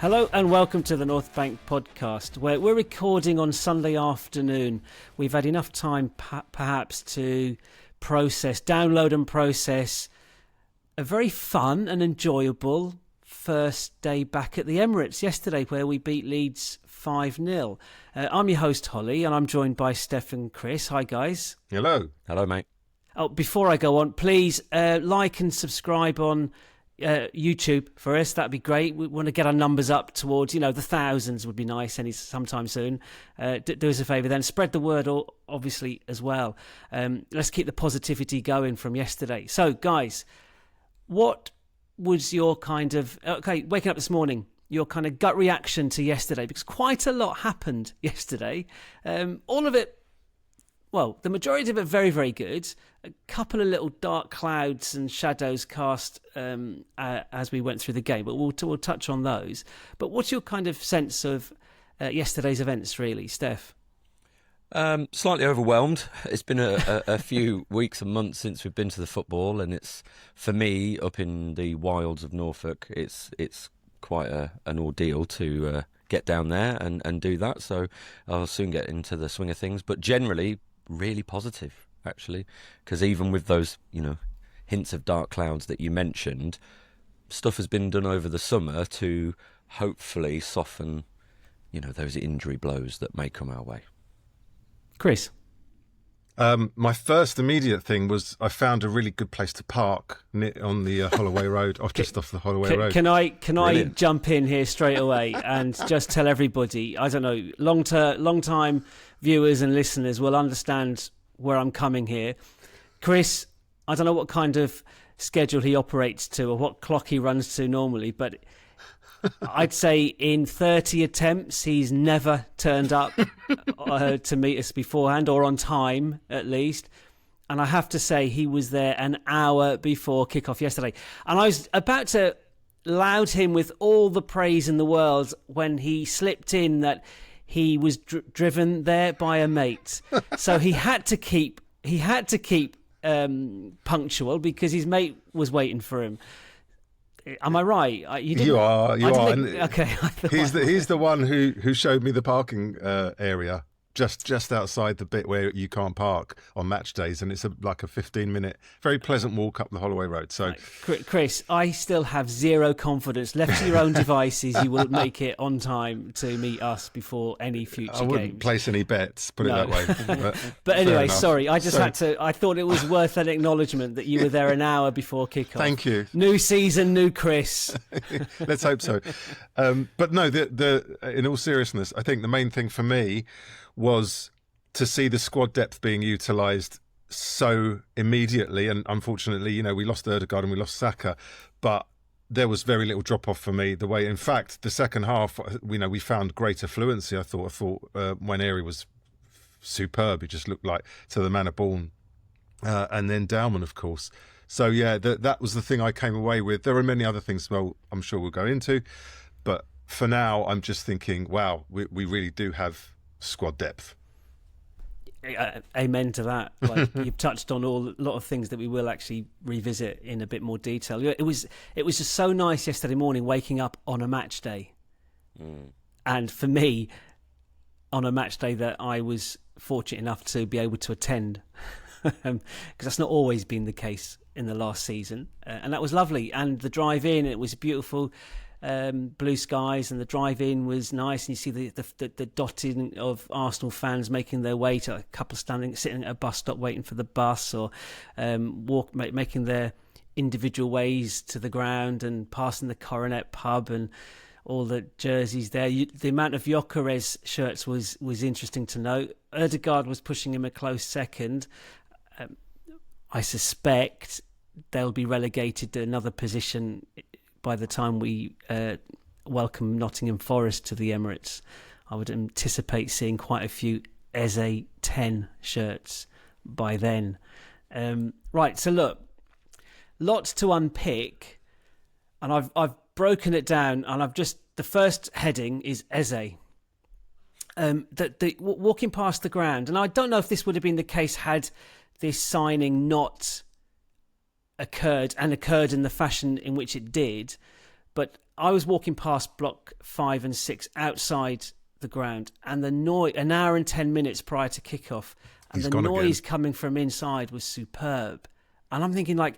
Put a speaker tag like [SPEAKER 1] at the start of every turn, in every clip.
[SPEAKER 1] Hello and welcome to the North Bank podcast, where we're recording on Sunday afternoon. We've had enough time perhaps to download and process a very fun and enjoyable first day back at the Emirates yesterday, where we beat Leeds 5-0. I'm your host, Holly, and I'm joined by Stef and Chris. Hi, guys.
[SPEAKER 2] Hello.
[SPEAKER 3] Hello, mate.
[SPEAKER 1] Oh, before I go on, please like and subscribe on YouTube for us. That'd be great. We want to get our numbers up towards, the thousands would be nice sometime soon. Do us a favour then. Spread the word, obviously, as well. Let's keep the positivity going from yesterday. So, guys, what was your kind of... waking up this morning, your kind of gut reaction to yesterday? Because quite a lot happened yesterday. All of it, well, the majority of it very, very good. A couple of little dark clouds and shadows cast as we went through the game, but we'll touch on those. But what's your kind of sense of yesterday's events, really, Steph?
[SPEAKER 3] Slightly overwhelmed. It's been a few weeks and months since we've been to the football, and it's, for me, up in the wilds of Norfolk, it's quite an ordeal to get down there and do that. So I'll soon get into the swing of things. But generally, really positive, actually, because even with those, hints of dark clouds that you mentioned, stuff has been done over the summer to hopefully soften, those injury blows that may come our way.
[SPEAKER 1] Chris?
[SPEAKER 2] My first immediate thing was I found a really good place to park on the Holloway Road, just off the Holloway Road.
[SPEAKER 1] Can I jump in here straight away and just tell everybody, I don't know, long time viewers and listeners will understand where I'm coming here. Chris, I don't know what kind of schedule he operates to or what clock he runs to normally, but I'd say in 30 attempts he's never turned up to meet us beforehand, or on time at least. And I have to say he was there an hour before kickoff yesterday. And I was about to laud him with all the praise in the world when he slipped in that he was driven there by a mate. So he had to keep punctual because his mate was waiting for him. Am I right?
[SPEAKER 2] You are.
[SPEAKER 1] Okay.
[SPEAKER 2] He's the one who showed me the parking area just outside the bit where you can't park on match days, and it's like a 15-minute, very pleasant walk up the Holloway Road. So,
[SPEAKER 1] Chris, I still have zero confidence. Left to your own devices, you will make it on time to meet us before any future games.
[SPEAKER 2] I wouldn't place any bets, put it that way.
[SPEAKER 1] But anyway, sorry, I thought it was worth an acknowledgement that you were there an hour before kickoff.
[SPEAKER 2] Thank you.
[SPEAKER 1] New season, new Chris.
[SPEAKER 2] Let's hope so. But no, in all seriousness, I think the main thing for me was to see the squad depth being utilised so immediately. And unfortunately, we lost Ødegaard and we lost Saka, but there was very little drop-off for me. The way, in fact, the second half, we found greater fluency. I thought when Airi was superb, he just looked like to the man of born. And then Dowman, of course. So, yeah, that was the thing I came away with. There are many other things, well, I'm sure we'll go into. But for now, I'm just thinking, wow, we really do have squad depth.
[SPEAKER 1] Amen to that. Like, you've touched on a lot of things that we will actually revisit in a bit more detail. It was just so nice yesterday morning waking up on a match day, and for me, on a match day that I was fortunate enough to be able to attend, because that's not always been the case in the last season, and that was lovely. And the drive in, it was beautiful. Blue skies, and the drive-in was nice, and you see the dotting of Arsenal fans making their way to a couple sitting at a bus stop waiting for the bus, or making their individual ways to the ground and passing the Coronet pub and all the jerseys there. The amount of Gyokeres shirts was interesting to note. Ødegaard was pushing him a close second. I suspect they'll be relegated to another position by the time we welcome Nottingham Forest to the Emirates. I would anticipate seeing quite a few Eze 10 shirts by then. Right, so look, lots to unpick, and I've broken it down, and the first heading is Eze. Walking past the ground, and I don't know if this would have been the case had this signing not occurred in the fashion in which it did, but I was walking past block 5 and 6 outside the ground, and the noise, an hour and 10 minutes prior to kickoff, and the noise coming from inside was superb. And I'm thinking, like,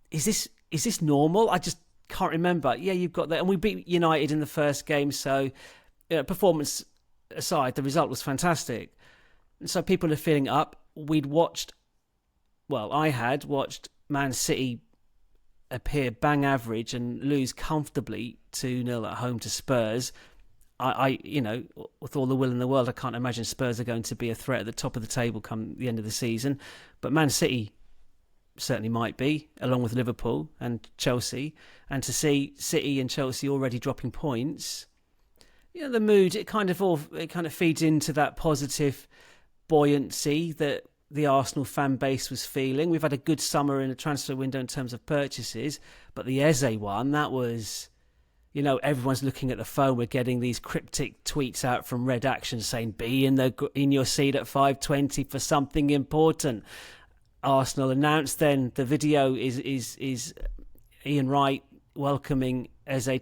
[SPEAKER 1] is this normal? I just can't remember. Yeah, you've got that. And we beat United in the first game, so performance aside, the result was fantastic. And so people are feeling up. I had watched Man City appear bang average and lose comfortably 2-0 at home to Spurs. I with all the will in the world, I can't imagine Spurs are going to be a threat at the top of the table come the end of the season. But Man City certainly might be, along with Liverpool and Chelsea. And to see City and Chelsea already dropping points, the mood, it kind of feeds into that positive buoyancy that the Arsenal fan base was feeling. We've had a good summer in the transfer window in terms of purchases, but the Eze one, that was, everyone's looking at the phone. We're getting these cryptic tweets out from Red Action saying, be in your seat at 5:20 for something important. Arsenal announced then the video is Ian Wright welcoming Eze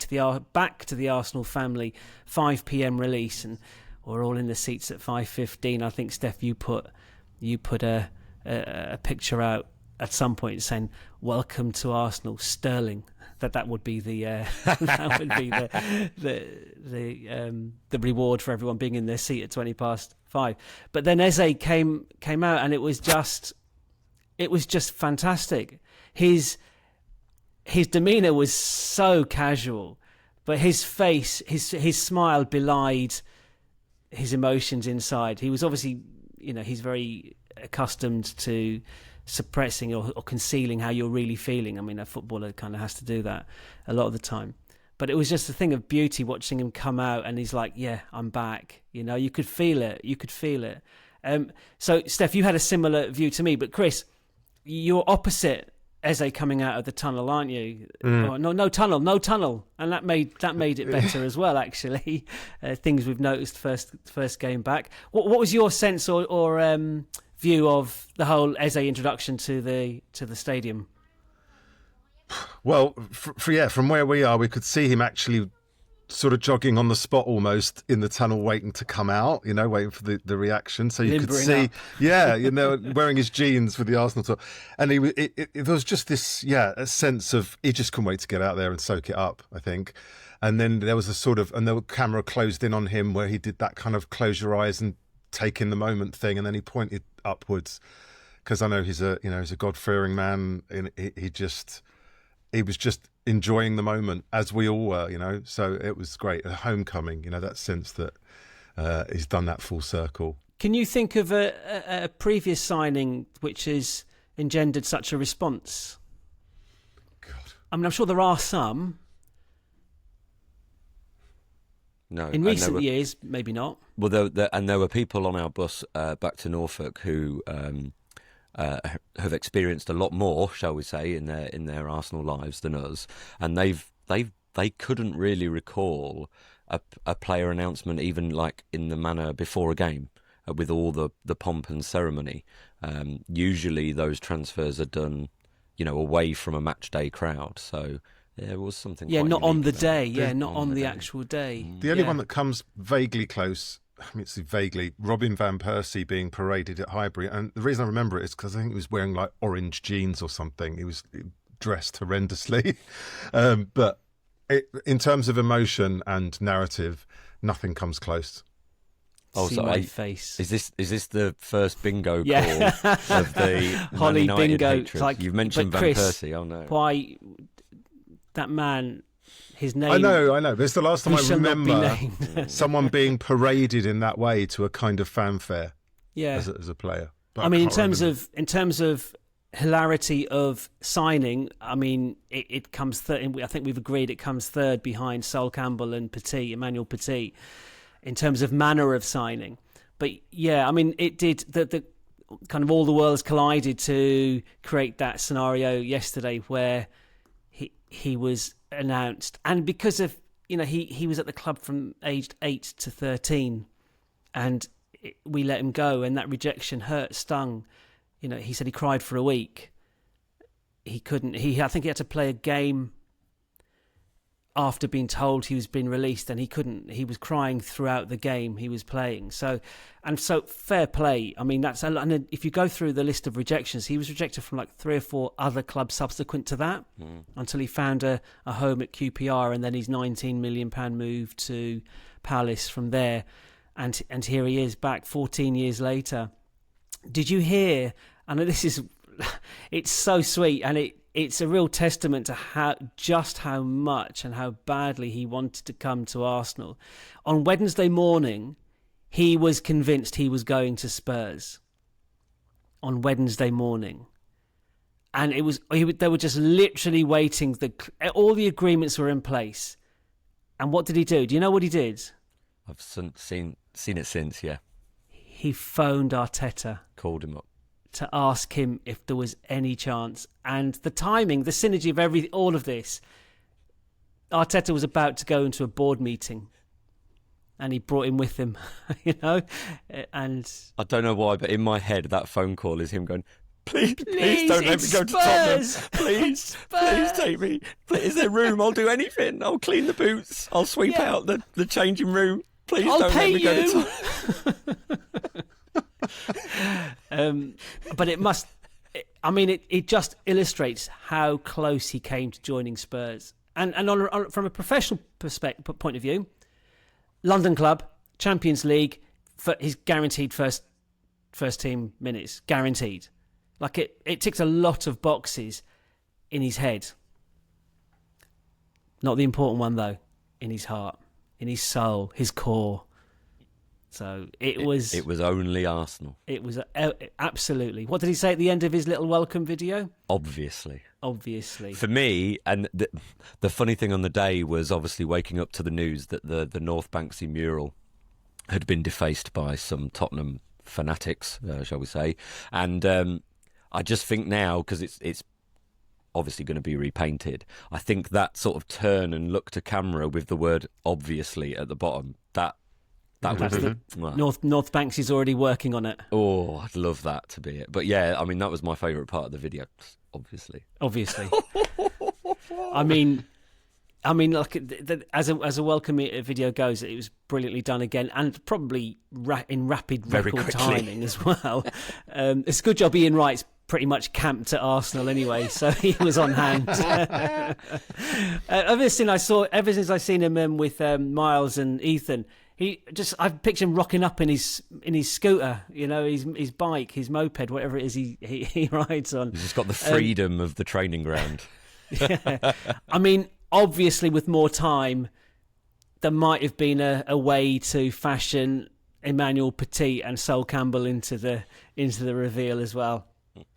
[SPEAKER 1] back to the Arsenal family, 5 p.m. release, and we're all in the seats at 5:15. I think, Steph, you put a picture out at some point saying "Welcome to Arsenal, Sterling." That would be the the reward for everyone being in their seat at 5:20. But then Eze came out, and it was just fantastic. His demeanour was so casual, but his face, his smile belied his emotions inside. He was obviously, he's very accustomed to suppressing or concealing how you're really feeling. I mean, a footballer kind of has to do that a lot of the time. But it was just a thing of beauty watching him come out, and he's like, yeah, I'm back. You could feel it. So, Steph, you had a similar view to me, but Chris, you're opposite Eze coming out of the tunnel, aren't you? Oh, no tunnel, and that made it better as well. Actually, things we've noticed first game back. What was your sense or view of the whole Eze introduction to the stadium?
[SPEAKER 2] Well, from where we are, we could see him actually sort of jogging on the spot almost in the tunnel, waiting to come out, waiting for the reaction. So you could see, wearing his jeans with the Arsenal top. And there was just this, a sense of he just couldn't wait to get out there and soak it up, I think. And then there was and the camera closed in on him where he did that kind of close your eyes and take in the moment thing. And then he pointed upwards because I know he's a God-fearing man. And he was just enjoying the moment, as we all were, So it was great. A homecoming, that sense that he's done that full circle.
[SPEAKER 1] Can you think of a previous signing which has engendered such a response?
[SPEAKER 2] God.
[SPEAKER 1] I mean, I'm sure there are some.
[SPEAKER 3] No.
[SPEAKER 1] In recent years, maybe not.
[SPEAKER 3] Well, there were people on our bus back to Norfolk who have experienced a lot more, shall we say, in their Arsenal lives than us, and they couldn't really recall a player announcement even like in the manner before a game with all the pomp and ceremony. Usually those transfers are done, away from a match day crowd. So there was something. Yeah,
[SPEAKER 1] not on the day. Yeah,
[SPEAKER 3] not
[SPEAKER 1] on the actual day.
[SPEAKER 2] The only one that comes vaguely close. I mean, it's vaguely Robin van Persie being paraded at Highbury, and the reason I remember it is because I think he was wearing like orange jeans or something. He was dressed horrendously, but in terms of emotion and narrative, nothing comes close.
[SPEAKER 3] Oh,
[SPEAKER 1] see my face.
[SPEAKER 3] Is this the first bingo call of the
[SPEAKER 1] Holly
[SPEAKER 3] Man United
[SPEAKER 1] bingo?
[SPEAKER 3] hatred?
[SPEAKER 1] Like,
[SPEAKER 3] you've mentioned Van
[SPEAKER 1] Chris,
[SPEAKER 3] Persie. Oh no!
[SPEAKER 1] Why that man? His name.
[SPEAKER 2] I know. But it's the last time I remember someone being paraded in that way to a kind of fanfare.
[SPEAKER 1] Yeah.
[SPEAKER 2] As a player. But
[SPEAKER 1] I mean, in terms of hilarity of signing, I mean, it comes third. I think we've agreed it comes third behind Sol Campbell and Emmanuel Petit, in terms of manner of signing. But yeah, I mean, it did the kind of all the worlds collided to create that scenario yesterday where he was announced, and because of he was at the club from aged 8 to 13, and we let him go, and that rejection stung. He said he cried for a week. He couldn't. I think he had to play a game after being told he was being released, and he was crying throughout the game he was playing. So fair play. I mean, and then if you go through the list of rejections, he was rejected from like 3 or 4 other clubs subsequent to that, until he found a home at QPR, and then his £19 million move to Palace from there. And here he is back 14 years later. Did you hear, and it's so sweet, and it's a real testament to how much and how badly he wanted to come to Arsenal. On Wednesday morning, he was convinced he was going to Spurs. On Wednesday morning. And they were just literally waiting. All the agreements were in place. And what did he do? Do you know what he did?
[SPEAKER 3] I've seen it since, yeah.
[SPEAKER 1] He phoned Arteta.
[SPEAKER 3] Called him up.
[SPEAKER 1] To ask him if there was any chance. And the timing, the synergy of all of this, Arteta was about to go into a board meeting, and he brought him with him, and I
[SPEAKER 3] don't know why, but in my head that phone call is him going, please don't let me go to Tottenham, please take me, is there room, I'll do anything, I'll clean the boots, I'll sweep out the changing room, please don't let me go to Tottenham.
[SPEAKER 1] But it just illustrates how close he came to joining Spurs. And from a professional point of view, London club, Champions League, for his guaranteed first team minutes, guaranteed. Like it ticks a lot of boxes in his head. Not the important one though, in his heart, in his soul, his core. So it was
[SPEAKER 3] only Arsenal.
[SPEAKER 1] It was absolutely. What did he say at the end of his little welcome video?
[SPEAKER 3] Obviously.
[SPEAKER 1] For
[SPEAKER 3] me, and the funny thing on the day was obviously waking up to the news that the North Banksy mural had been defaced by some Tottenham fanatics, shall we say. And I just think now, because it's obviously going to be repainted, I think that sort of turn and look to camera with the word obviously at the bottom, that was
[SPEAKER 1] North Banks is already working on it.
[SPEAKER 3] Oh, I'd love that to be it. But yeah, I mean, that was my favourite part of the video, obviously.
[SPEAKER 1] I mean, like as a welcome video goes, it was brilliantly done again, and probably in rapid record timing as well. It's a good job Ian Wright's pretty much camped at Arsenal anyway, so he was on hand. Ever since I've seen him with Miles and Ethan, I picture him rocking up in his scooter, his bike, his moped, whatever it is he rides on.
[SPEAKER 3] He's just got the freedom of the training ground.
[SPEAKER 1] Yeah. I mean, obviously, with more time, there might have been a way to fashion Emmanuel Petit and Sol Campbell into the reveal as well.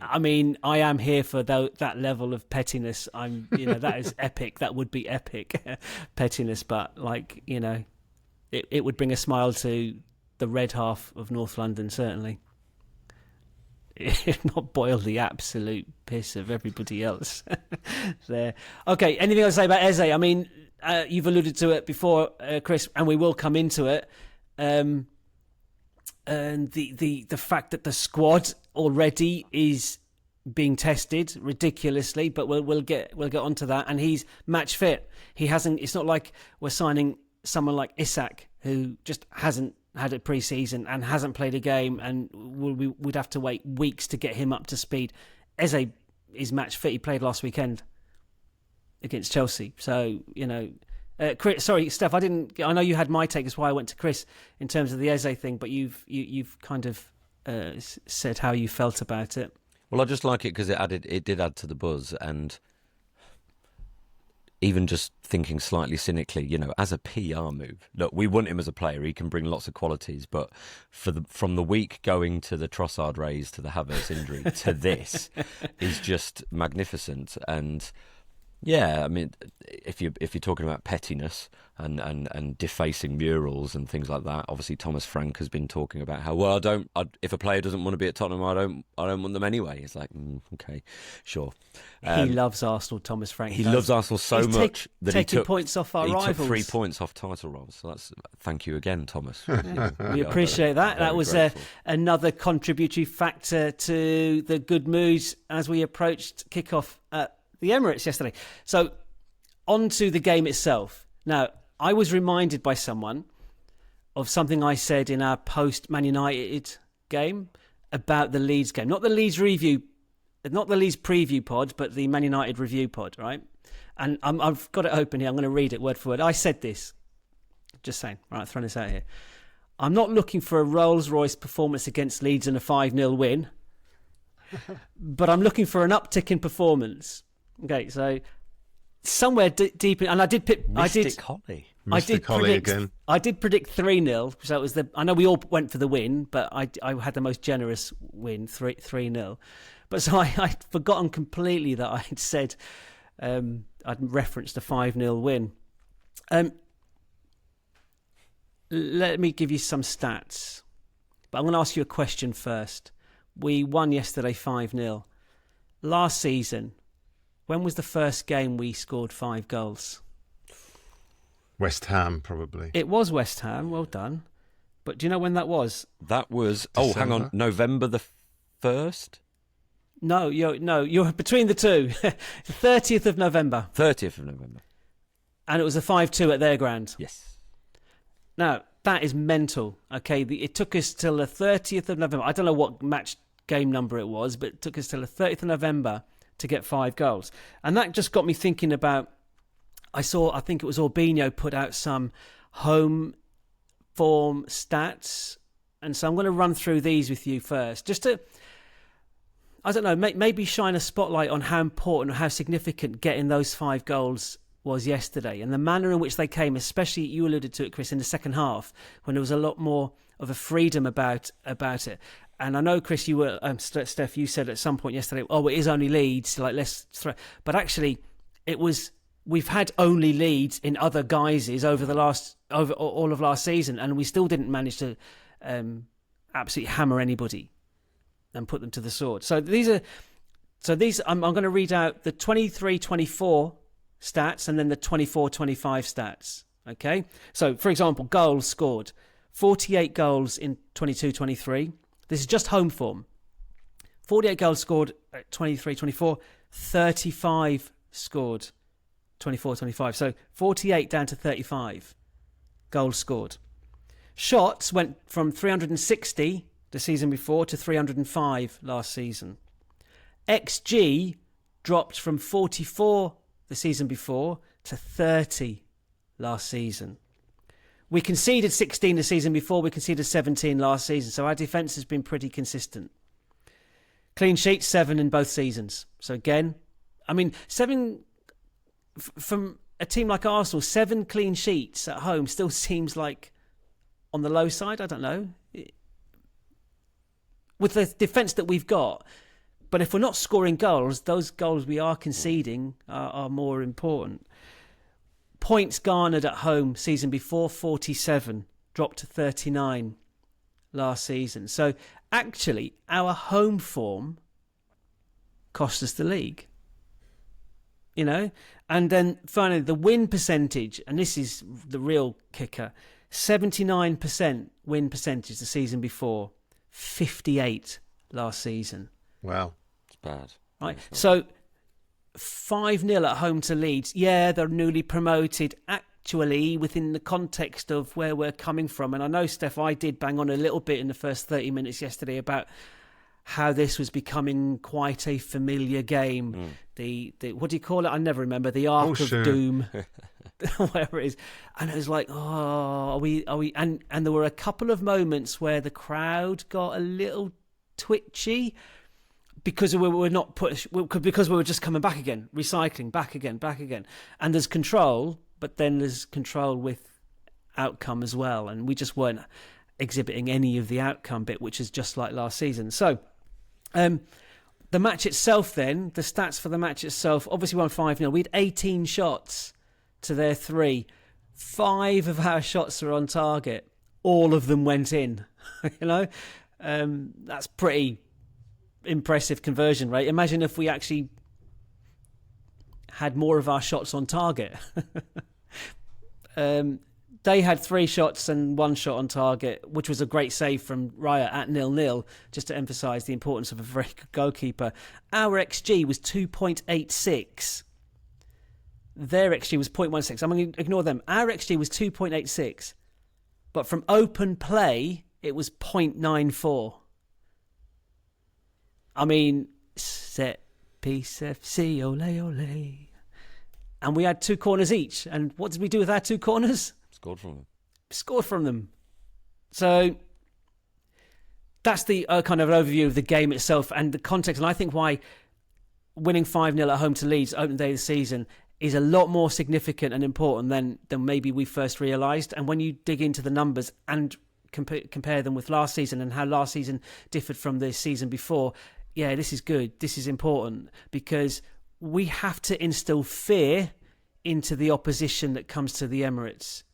[SPEAKER 1] I mean, I am here for that level of pettiness. That is epic. That would be epic pettiness, but it would bring a smile to the red half of North London, certainly. If not boil the absolute piss of everybody else there. Okay, anything else to say about Eze? I mean, you've alluded to it before, Chris, and we will come into it. And the fact that the squad already is being tested ridiculously, but we'll get onto that. And he's match fit. He hasn't. It's not like we're signing someone like Isak, who just hasn't had a pre-season and hasn't played a game, and we'd have to wait weeks to get him up to speed. Eze is match fit. He played last weekend against Chelsea. So, Chris, sorry, Steph, I know you had my take. That's why I went to Chris in terms of the Eze thing, but you've kind of said how you felt about it.
[SPEAKER 3] Well, I just like it because it did add to the buzz, and even just thinking slightly cynically, as a PR move, look, we want him as a player. He can bring lots of qualities, but from the week going to the Trossard raise to the Havertz injury to this is just magnificent. And yeah, I mean, if you're talking about pettiness and defacing murals and things like that, obviously Thomas Frank has been talking about how if a player doesn't want to be at Tottenham, I don't want them anyway. It's like, okay, sure.
[SPEAKER 1] He loves Arsenal, Thomas Frank.
[SPEAKER 3] He loves Arsenal so much that he took
[SPEAKER 1] points off our rivals.
[SPEAKER 3] He took 3 points off title rivals. So thank you again, Thomas.
[SPEAKER 1] We appreciate that. That was another contributory factor to the good mood as we approached kickoff at the Emirates yesterday. So on to the game itself. Now, I was reminded by someone of something I said in our post-Man United game about the Leeds game. Not the Leeds preview pod, but the Man United review pod, right? And I've got it open here. I'm going to read it word for word. I said this. Just saying. Right, throwing this out here. I'm not looking for a Rolls-Royce performance against Leeds and a 5-0 win, but I'm looking for an uptick in performance. Okay, so somewhere deep in, and I did pick.
[SPEAKER 3] Mystic Holly.
[SPEAKER 2] Mystic Holly again.
[SPEAKER 1] I did predict 3-0. So it was I know we all went for the win, but I had the most generous win, 3-0. But so I'd forgotten completely that I'd said I'd referenced a 5-0 win. Let me give you some stats, but I'm going to ask you a question first. We won yesterday 5-0. Last season, when was the first game we scored 5 goals?
[SPEAKER 2] West Ham, probably.
[SPEAKER 1] It was West Ham. Well done. But do you know when that was?
[SPEAKER 3] That was
[SPEAKER 2] December.
[SPEAKER 3] hang on, November the 1st.
[SPEAKER 1] No, you're between the two. The 30th of November.
[SPEAKER 3] 30th of November.
[SPEAKER 1] And it was a 5-2 at their ground.
[SPEAKER 3] Yes.
[SPEAKER 1] Now, that is mental. Okay, it took us till the 30th of November. I don't know what match game number it was, but it took us till the 30th of November to get 5 goals. And that just got me thinking about, I think it was Orbinho put out some home form stats. And so I'm going to run through these with you first, just to, I don't know, maybe shine a spotlight on how important or how significant getting those 5 goals was yesterday, and the manner in which they came, especially you alluded to it, Chris, in the second half when there was a lot more of a freedom about it. And I know, Chris, you were Steph, you said at some point yesterday, it is only Leeds, like let's throw, but actually it was, we've had only Leeds in other guises over all of last season, and we still didn't manage to absolutely hammer anybody and put them to the sword. So these I'm going to read out the 23-24 stats and then the 24-25 stats. Okay, so for example, goals scored, 48 goals in 22-23. This is just home form. 48 goals scored at 23-24, 35 scored 24-25. So 48 down to 35 goals scored. Shots went from 360 the season before to 305 last season. XG dropped from 44 the season before to 30 last season. We conceded 16 the season before, we conceded 17 last season, so our defence has been pretty consistent. Clean sheets, 7 in both seasons. So again, I mean, 7 from a team like Arsenal, 7 clean sheets at home still seems like on the low side. I don't know. With the defence that we've got, but if we're not scoring goals, those goals we are conceding are more important. Points garnered at home season before, 47, dropped to 39 last season. So actually, our home form cost us the league. You know? And then finally, the win percentage, and this is the real kicker, 79% win percentage the season before, 58 last season.
[SPEAKER 2] Wow.
[SPEAKER 3] It's bad.
[SPEAKER 1] Right. So 5-0 at home to Leeds. Yeah, they're newly promoted. Actually, within the context of where we're coming from, and I know, Steph, I did bang on a little bit in the first 30 minutes yesterday about how this was becoming quite a familiar game. The what do you call it? I never remember. The Ark of Doom, whatever it is. And it was like, are we? And there were a couple of moments where the crowd got a little twitchy because we were not because we were just coming back again, recycling back again. And there's control, but then there's control with outcome as well, and we just weren't exhibiting any of the outcome bit, which is just like last season. So the match itself then, the stats for the match itself, obviously won 5-0. We had 18 shots to their 3. 5 of our shots were on target. All of them went in. You know, that's pretty impressive conversion rate. Imagine if we actually had more of our shots on target. They had 3 shots and 1 shot on target, which was a great save from Raya at 0-0, just to emphasise the importance of a very good goalkeeper. Our XG was 2.86. their XG was 0.16. I'm going to ignore them. Our XG was 2.86. But from open play, it was 0.94. I mean, set piece FC, ole, ole. And we had 2 corners each. And what did we do with our 2 corners?
[SPEAKER 3] Scored from them. So that's the kind of overview of the game itself and the context. And I think why winning 5-0 at home to Leeds, opening day of the season, is a lot more significant and important than maybe we first realised. And when you dig into the numbers and compare them with last season and how last season differed from the season before, yeah, this is good. This is important because we have to instill fear into the opposition that comes to the Emirates.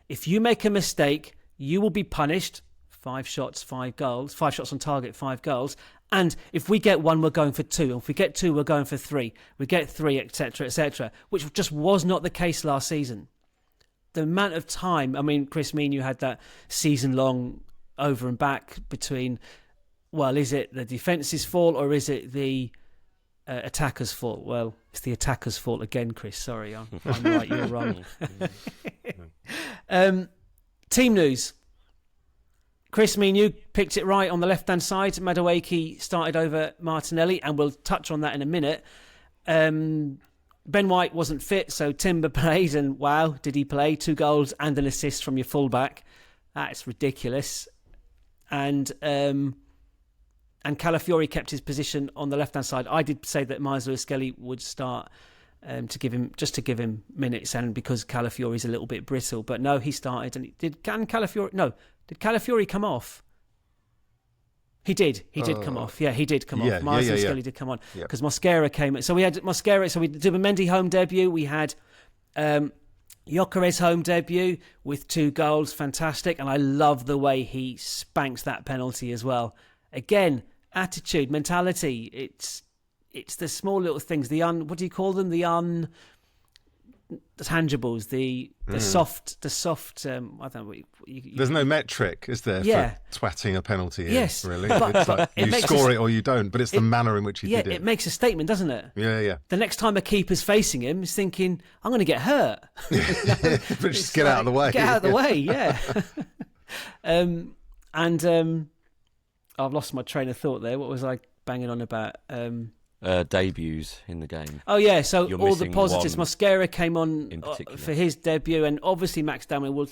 [SPEAKER 3] If you make a mistake, you will be punished. 5 shots, 5 goals. 5 shots on target, 5 goals. And if we get 1, we're going for 2. And if we get 2, we're going for 3. We get 3, etc., etc., which just was not the case last season. The amount of time, I mean, Chris, me and you had that season-long over and back between, well, is it the defence's fault or is it the attacker's fault? Well, it's the attacker's fault again, Chris. Sorry, I'm right, you're wrong. Team news. Chris, me and you picked it right on the left-hand side. Madueke started over Martinelli, and we'll touch on that in a minute. Ben White wasn't fit, so Timber played, and wow, did he play? 2 goals and an assist from your fullback. That's ridiculous. And Calafiori kept his position on the left-hand side. I did say that Lewis-Skelly would start to give him minutes, and because Calafiori's a little bit brittle. But no, he started. And did Calafiori come off? He did. He did come off. Yeah, he did come off. Lewis-Skelly did come on because Mosquera came. So we had Mosquera. So we did Zubimendi home debut. We had Gyokeres home debut with 2 goals. Fantastic. And I love the way he spanks that penalty as well. Again, attitude, mentality. It's the small little things. What do you call them? The tangibles. The soft. I don't know.
[SPEAKER 2] There's no metric, is there?
[SPEAKER 1] Yeah.
[SPEAKER 2] For twatting a penalty.
[SPEAKER 1] Yes,
[SPEAKER 2] really.
[SPEAKER 1] But
[SPEAKER 2] like you score it or you don't. But it's the manner in which he did it.
[SPEAKER 1] Yeah, it makes a statement, doesn't it?
[SPEAKER 2] Yeah.
[SPEAKER 1] The next time a keeper's facing him, he's thinking, "I'm going to get hurt."
[SPEAKER 2] But just get out of the way.
[SPEAKER 1] Get out of the way. Yeah. I've lost my train of thought there. What was I banging on about?
[SPEAKER 3] Debuts in the game.
[SPEAKER 1] Oh yeah, so
[SPEAKER 3] You're
[SPEAKER 1] all the positives. Mosquera came on for his debut, and obviously Max Dowman will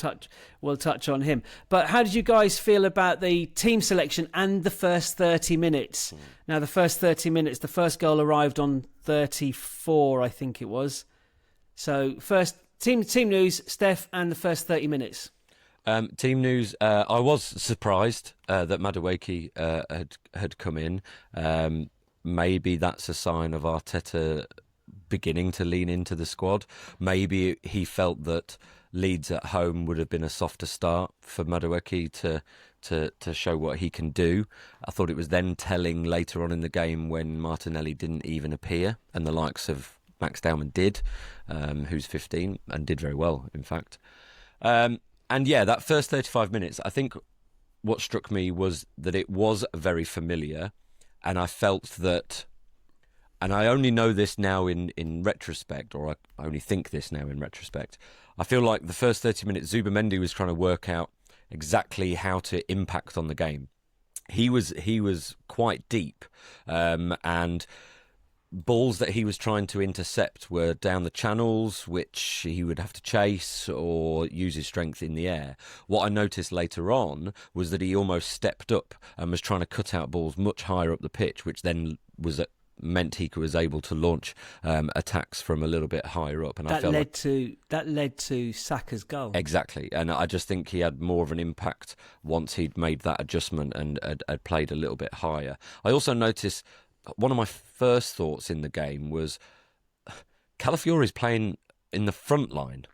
[SPEAKER 1] touch on him. But how did you guys feel about the team selection and the first 30 minutes? Now the first 30 minutes, the first goal arrived on 34, I think it was. So first team news, Steph, and the first 30 minutes.
[SPEAKER 3] Team news. I was surprised that Madueke had come in. Maybe that's a sign of Arteta beginning to lean into the squad. Maybe he felt that Leeds at home would have been a softer start for Madueke to show what he can do. I thought it was then telling later on in the game when Martinelli didn't even appear and the likes of Max Dowman did, who's 15 and did very well, in fact. And yeah, that first 35 minutes, I think what struck me was that it was very familiar. And I felt that, and I only know this now in retrospect, or I only think this now in retrospect, I feel like the first 30 minutes, Zubimendi was trying to work out exactly how to impact on the game. He was quite deep, and balls that he was trying to intercept were down the channels, which he would have to chase or use his strength in the air. What I noticed later on was that he almost stepped up and was trying to cut out balls much higher up the pitch, which then meant he was able to launch attacks from a little bit higher up. And that
[SPEAKER 1] led to Saka's goal.
[SPEAKER 3] Exactly, and I just think he had more of an impact once he'd made that adjustment and had played a little bit higher. I also noticed one of my first thoughts in the game was Calafiori's playing in the front line.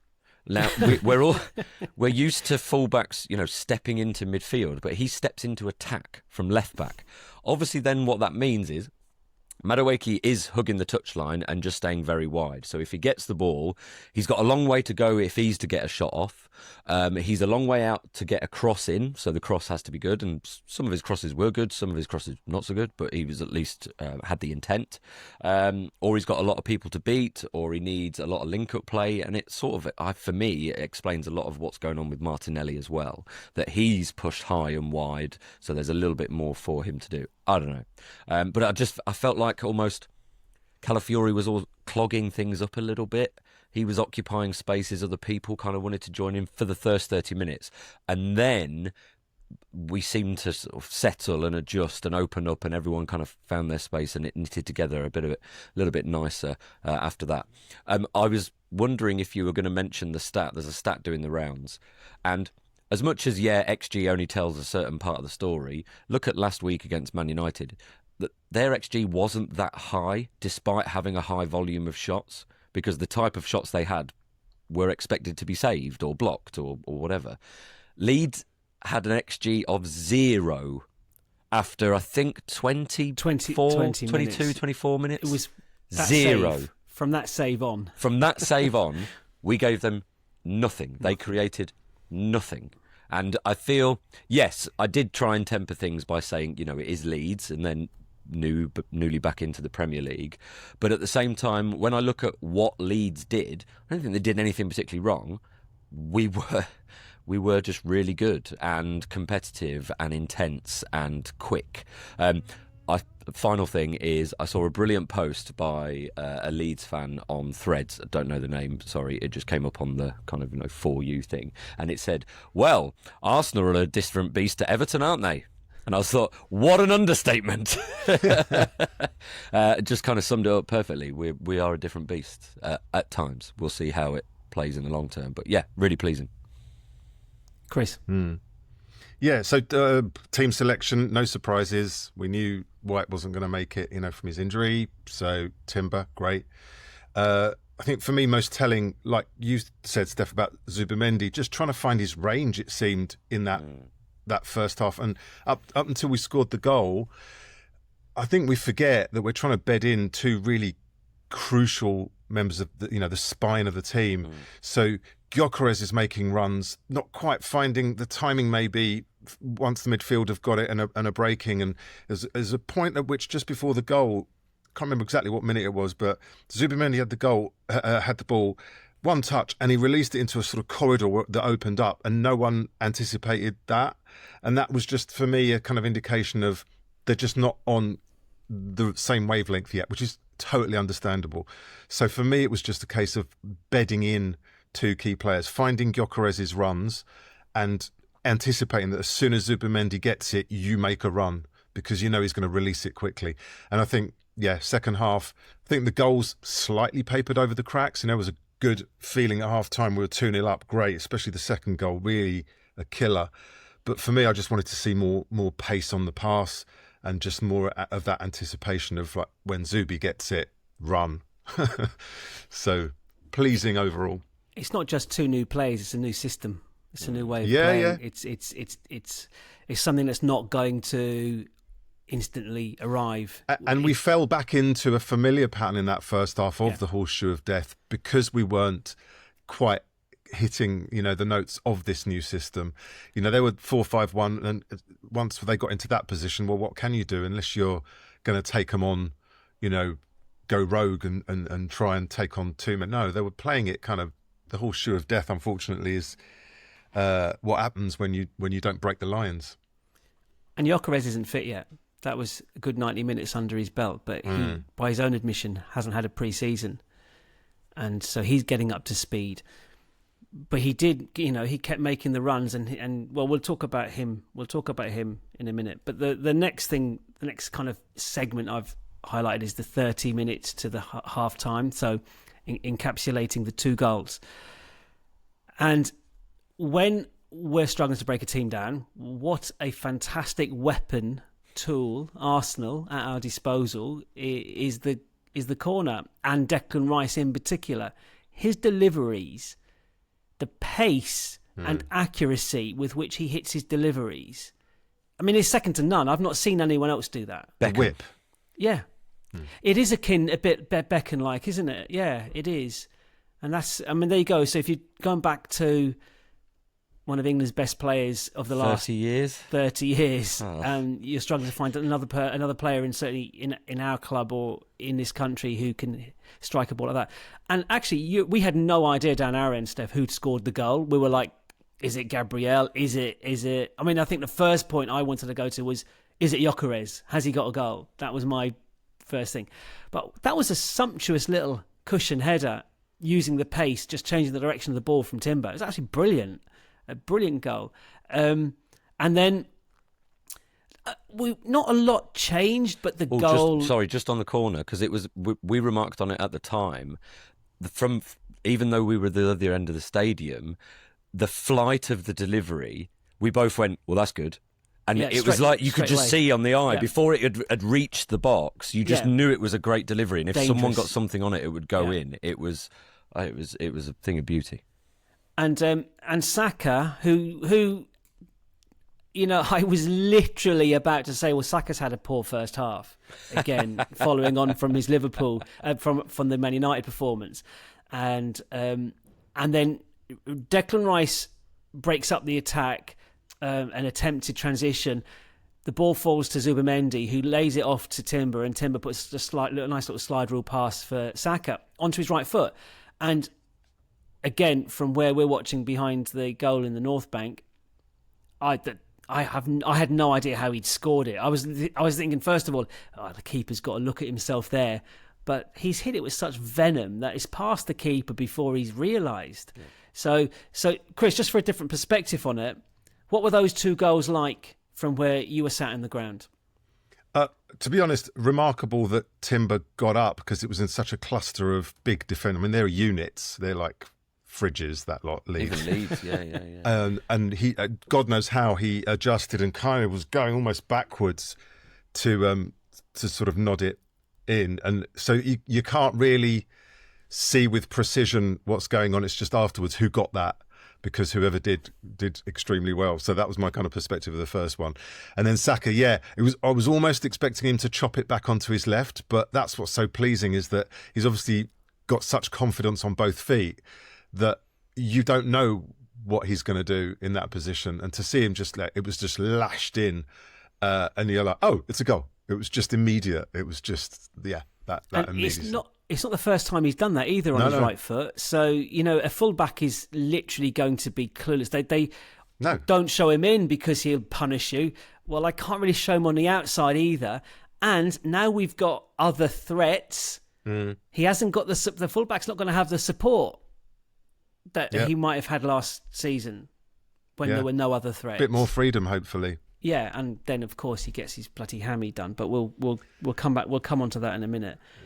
[SPEAKER 3] Now we're used to fullbacks, stepping into midfield, but he steps into attack from left back. Obviously, then what that means is Madueke is hugging the touchline and just staying very wide. So if he gets the ball, he's got a long way to go if he's to get a shot off. He's a long way out to get a cross in, so the cross has to be good. And some of his crosses were good, some of his crosses not so good, but he was at least had the intent. Or he's got a lot of people to beat, or he needs a lot of link-up play. And it sort of, for me, it explains a lot of what's going on with Martinelli as well, that he's pushed high and wide, so there's a little bit more for him to do. I don't know. But I felt like almost Calafiori was all clogging things up a little bit. He was occupying spaces, other people kind of wanted to join him for the first 30 minutes. And then we seemed to sort of settle and adjust and open up, and everyone kind of found their space, and it knitted together a little bit nicer after that. I was wondering if you were going to mention the stat. There's a stat doing the rounds. And as much as, XG only tells a certain part of the story, look at last week against Man United. Their XG wasn't that high, despite having a high volume of shots, because the type of shots they had were expected to be saved or blocked or whatever. Leeds had an XG of 0 after, I think, 22, 24 minutes.
[SPEAKER 1] It was
[SPEAKER 3] 0.
[SPEAKER 1] From that save on.
[SPEAKER 3] From that save on, we gave them nothing. They created nothing. And I feel, yes, I did try and temper things by saying, it is Leeds and then newly back into the Premier League. But at the same time, when I look at what Leeds did, I don't think they did anything particularly wrong. We were just really good and competitive and intense and quick. Final thing is, I saw a brilliant post by a Leeds fan on Threads. I don't know the name, sorry. It just came up on the kind of, For You thing. And it said, well, Arsenal are a different beast to Everton, aren't they? And I thought, what an understatement. It just kind of summed it up perfectly. We are a different beast at times. We'll see how it plays in the long term. But yeah, really pleasing.
[SPEAKER 1] Chris?
[SPEAKER 2] Yeah, so team selection, no surprises. We knew White wasn't going to make it, from his injury. So Timber, great. I think for me, most telling, like you said, Steph, about Zubimendi, just trying to find his range, it seemed, in that first half. And up until we scored the goal, I think we forget that we're trying to bed in two really crucial members of the spine of the team. So Gyokeres is making runs, not quite finding the timing maybe once the midfield have got it and are breaking. And there's a point at which just before the goal, I can't remember exactly what minute it was, but Zubimendi had the ball, one touch, and he released it into a sort of corridor that opened up, and no one anticipated that. And that was just, for me, a kind of indication of they're just not on the same wavelength yet, which is totally understandable. So for me, it was just a case of bedding in two key players, finding Gyokeres' runs and anticipating that as soon as Zubimendi gets it, you make a run, because he's going to release it quickly. And I think, second half, I think the goals slightly papered over the cracks. It was a good feeling at half time. We were 2-0 up, great, especially the second goal, really a killer. But for me, I just wanted to see more pace on the pass and just more of that anticipation of, like, when Zubi gets it, run. So pleasing overall.
[SPEAKER 1] It's not just two new players; it's a new system. It's a new way of playing.
[SPEAKER 2] Yeah.
[SPEAKER 1] It's something that's not going to instantly arrive.
[SPEAKER 2] And we fell back into a familiar pattern in that first half of the horseshoe of death, because we weren't quite hitting, the notes of this new system. They were 4-5-1, and once they got into that position, well, what can you do unless you're going to take them on, go rogue and try and take on two men? No, they were playing it kind of. The horseshoe of death, unfortunately, is what happens when you don't break the lines. And
[SPEAKER 1] Gyokeres isn't fit yet. That was a good 90 minutes under his belt, but he, by his own admission, hasn't had a pre-season, and so he's getting up to speed. But he did, he kept making the runs, and we'll talk about him. We'll talk about him in a minute. But the next kind of segment I've highlighted is the 30 minutes to the half time. So, encapsulating the two goals. And when we're struggling to break a team down, what a fantastic weapon tool Arsenal at our disposal is the corner, and Declan Rice in particular. His deliveries, the pace and accuracy with which he hits his deliveries, I mean, it's second to none. I've not seen anyone else do that.
[SPEAKER 2] The whip.
[SPEAKER 1] Yeah. It is a bit Beckham-like, isn't it? Yeah, it is. And that's, I mean, there you go. So if you're going back to one of England's best players of the last 30 years, and you're struggling to find another player certainly in our club or in this country who can strike a ball like that. And actually, we had no idea down our end, Steph, who'd scored the goal. We were like, is it Gabriel? Is it? I mean, I think the first point I wanted to go to was, is it Gyokeres? Has he got a goal? That was my first thing. But that was a sumptuous little cushion header using the pace, just changing the direction of the ball from Timber. It was actually brilliant. A brilliant goal. And then not a lot changed, but the goal...
[SPEAKER 3] Just on the corner, because it was we remarked on it at the time. Even though we were at the other end of the stadium, the flight of the delivery, we both went, well, that's good. And it was like you could just see on the eye, before it had reached the box, you just knew it was a great delivery. And if someone got something on it, it would go in. It was a thing of beauty.
[SPEAKER 1] And Saka, who I was literally about to say, well, Saka's had a poor first half again, following on from his Liverpool from the Man United performance, and then Declan Rice breaks up the attack, an attempted transition. The ball falls to Zubimendi, who lays it off to Timber, and Timber puts a nice little slide rule pass for Saka onto his right foot. And again, from where we're watching behind the goal in the North Bank, I had no idea how he'd scored it. I was thinking, first of all, the keeper's got to look at himself there, but he's hit it with such venom that it's past the keeper before he's realised. Yeah. So Chris, just for a different perspective on it, what were those two goals like from where you were sat in the ground?
[SPEAKER 2] To be honest, remarkable that Timber got up, because it was in such a cluster of big defenders. I mean, they're units. They're like fridges, that lot, Leeds.
[SPEAKER 3] Even Leeds, yeah.
[SPEAKER 2] And he, God knows how he adjusted and kind of was going almost backwards to sort of nod it in. And so you can't really see with precision what's going on. It's just afterwards who got that, because whoever did extremely well. So that was my kind of perspective of the first one. And then Saka, I was almost expecting him to chop it back onto his left, but that's what's so pleasing, is that he's obviously got such confidence on both feet that you don't know what he's going to do in that position. And to see him it was just lashed in, and you're like, oh, it's a goal. It was just immediate. It was just, that immediate.
[SPEAKER 1] It's not the first time he's done that either on his right foot. So, a fullback is literally going to be clueless. They don't show him in because he'll punish you. Well, I can't really show him on the outside either. And now we've got other threats. He hasn't got the fullback's not going to have the support that he might have had last season when there were no other threats.
[SPEAKER 2] Bit more freedom, hopefully.
[SPEAKER 1] Yeah, and then of course he gets his bloody hammy done. But we'll come back. We'll come on to that in a minute. Yeah.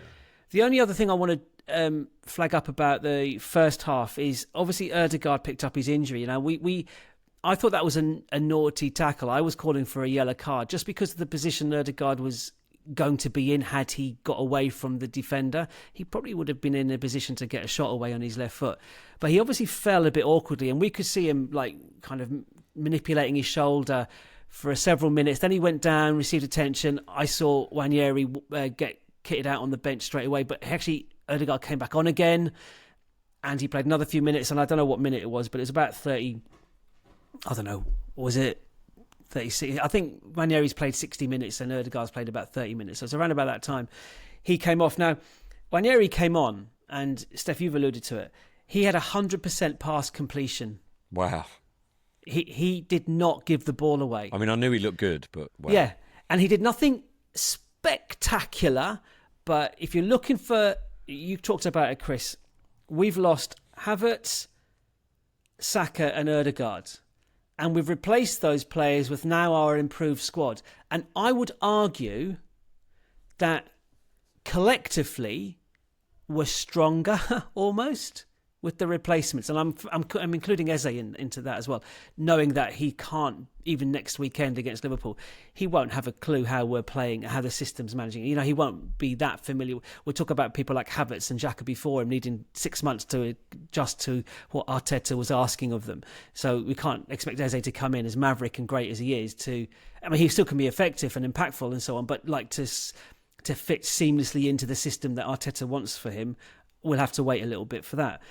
[SPEAKER 1] The only other thing I want to flag up about the first half is obviously Ødegaard picked up his injury. I thought that was a naughty tackle. I was calling for a yellow card just because of the position Ødegaard was going to be in. Had he got away from the defender, he probably would have been in a position to get a shot away on his left foot. But he obviously fell a bit awkwardly, and we could see him like kind of manipulating his shoulder for several minutes. Then he went down, received attention. I saw Nwaneri get kitted out on the bench straight away, but actually Ødegaard came back on again and he played another few minutes, and I don't know what minute it was, but it was about 30, I don't know, was it 36? I think Nwaneri's played 60 minutes and Ødegaard's played about 30 minutes, so it's around about that time he came off. Now, Nwaneri came on, and Steph, you've alluded to it, he had 100% pass completion.
[SPEAKER 3] Wow.
[SPEAKER 1] He did not give the ball away.
[SPEAKER 3] I mean, I knew he looked good, but wow.
[SPEAKER 1] Yeah, and he did nothing spectacular, but if you're looking for, you talked about it, Chris, we've lost Havertz, Saka and Ødegaard, and we've replaced those players with now our improved squad. And I would argue that collectively we're stronger almost with the replacements, and I'm including Eze into that as well, knowing that he can't, even next weekend against Liverpool, he won't have a clue how we're playing, how the system's managing. He won't be that familiar. We'll talk about people like Havertz and Xhaka before him needing 6 months to adjust to what Arteta was asking of them. So we can't expect Eze to come in, as maverick and great as he is, he still can be effective and impactful and so on, but like to to fit seamlessly into the system that Arteta wants for him. We'll have to wait a little bit for that.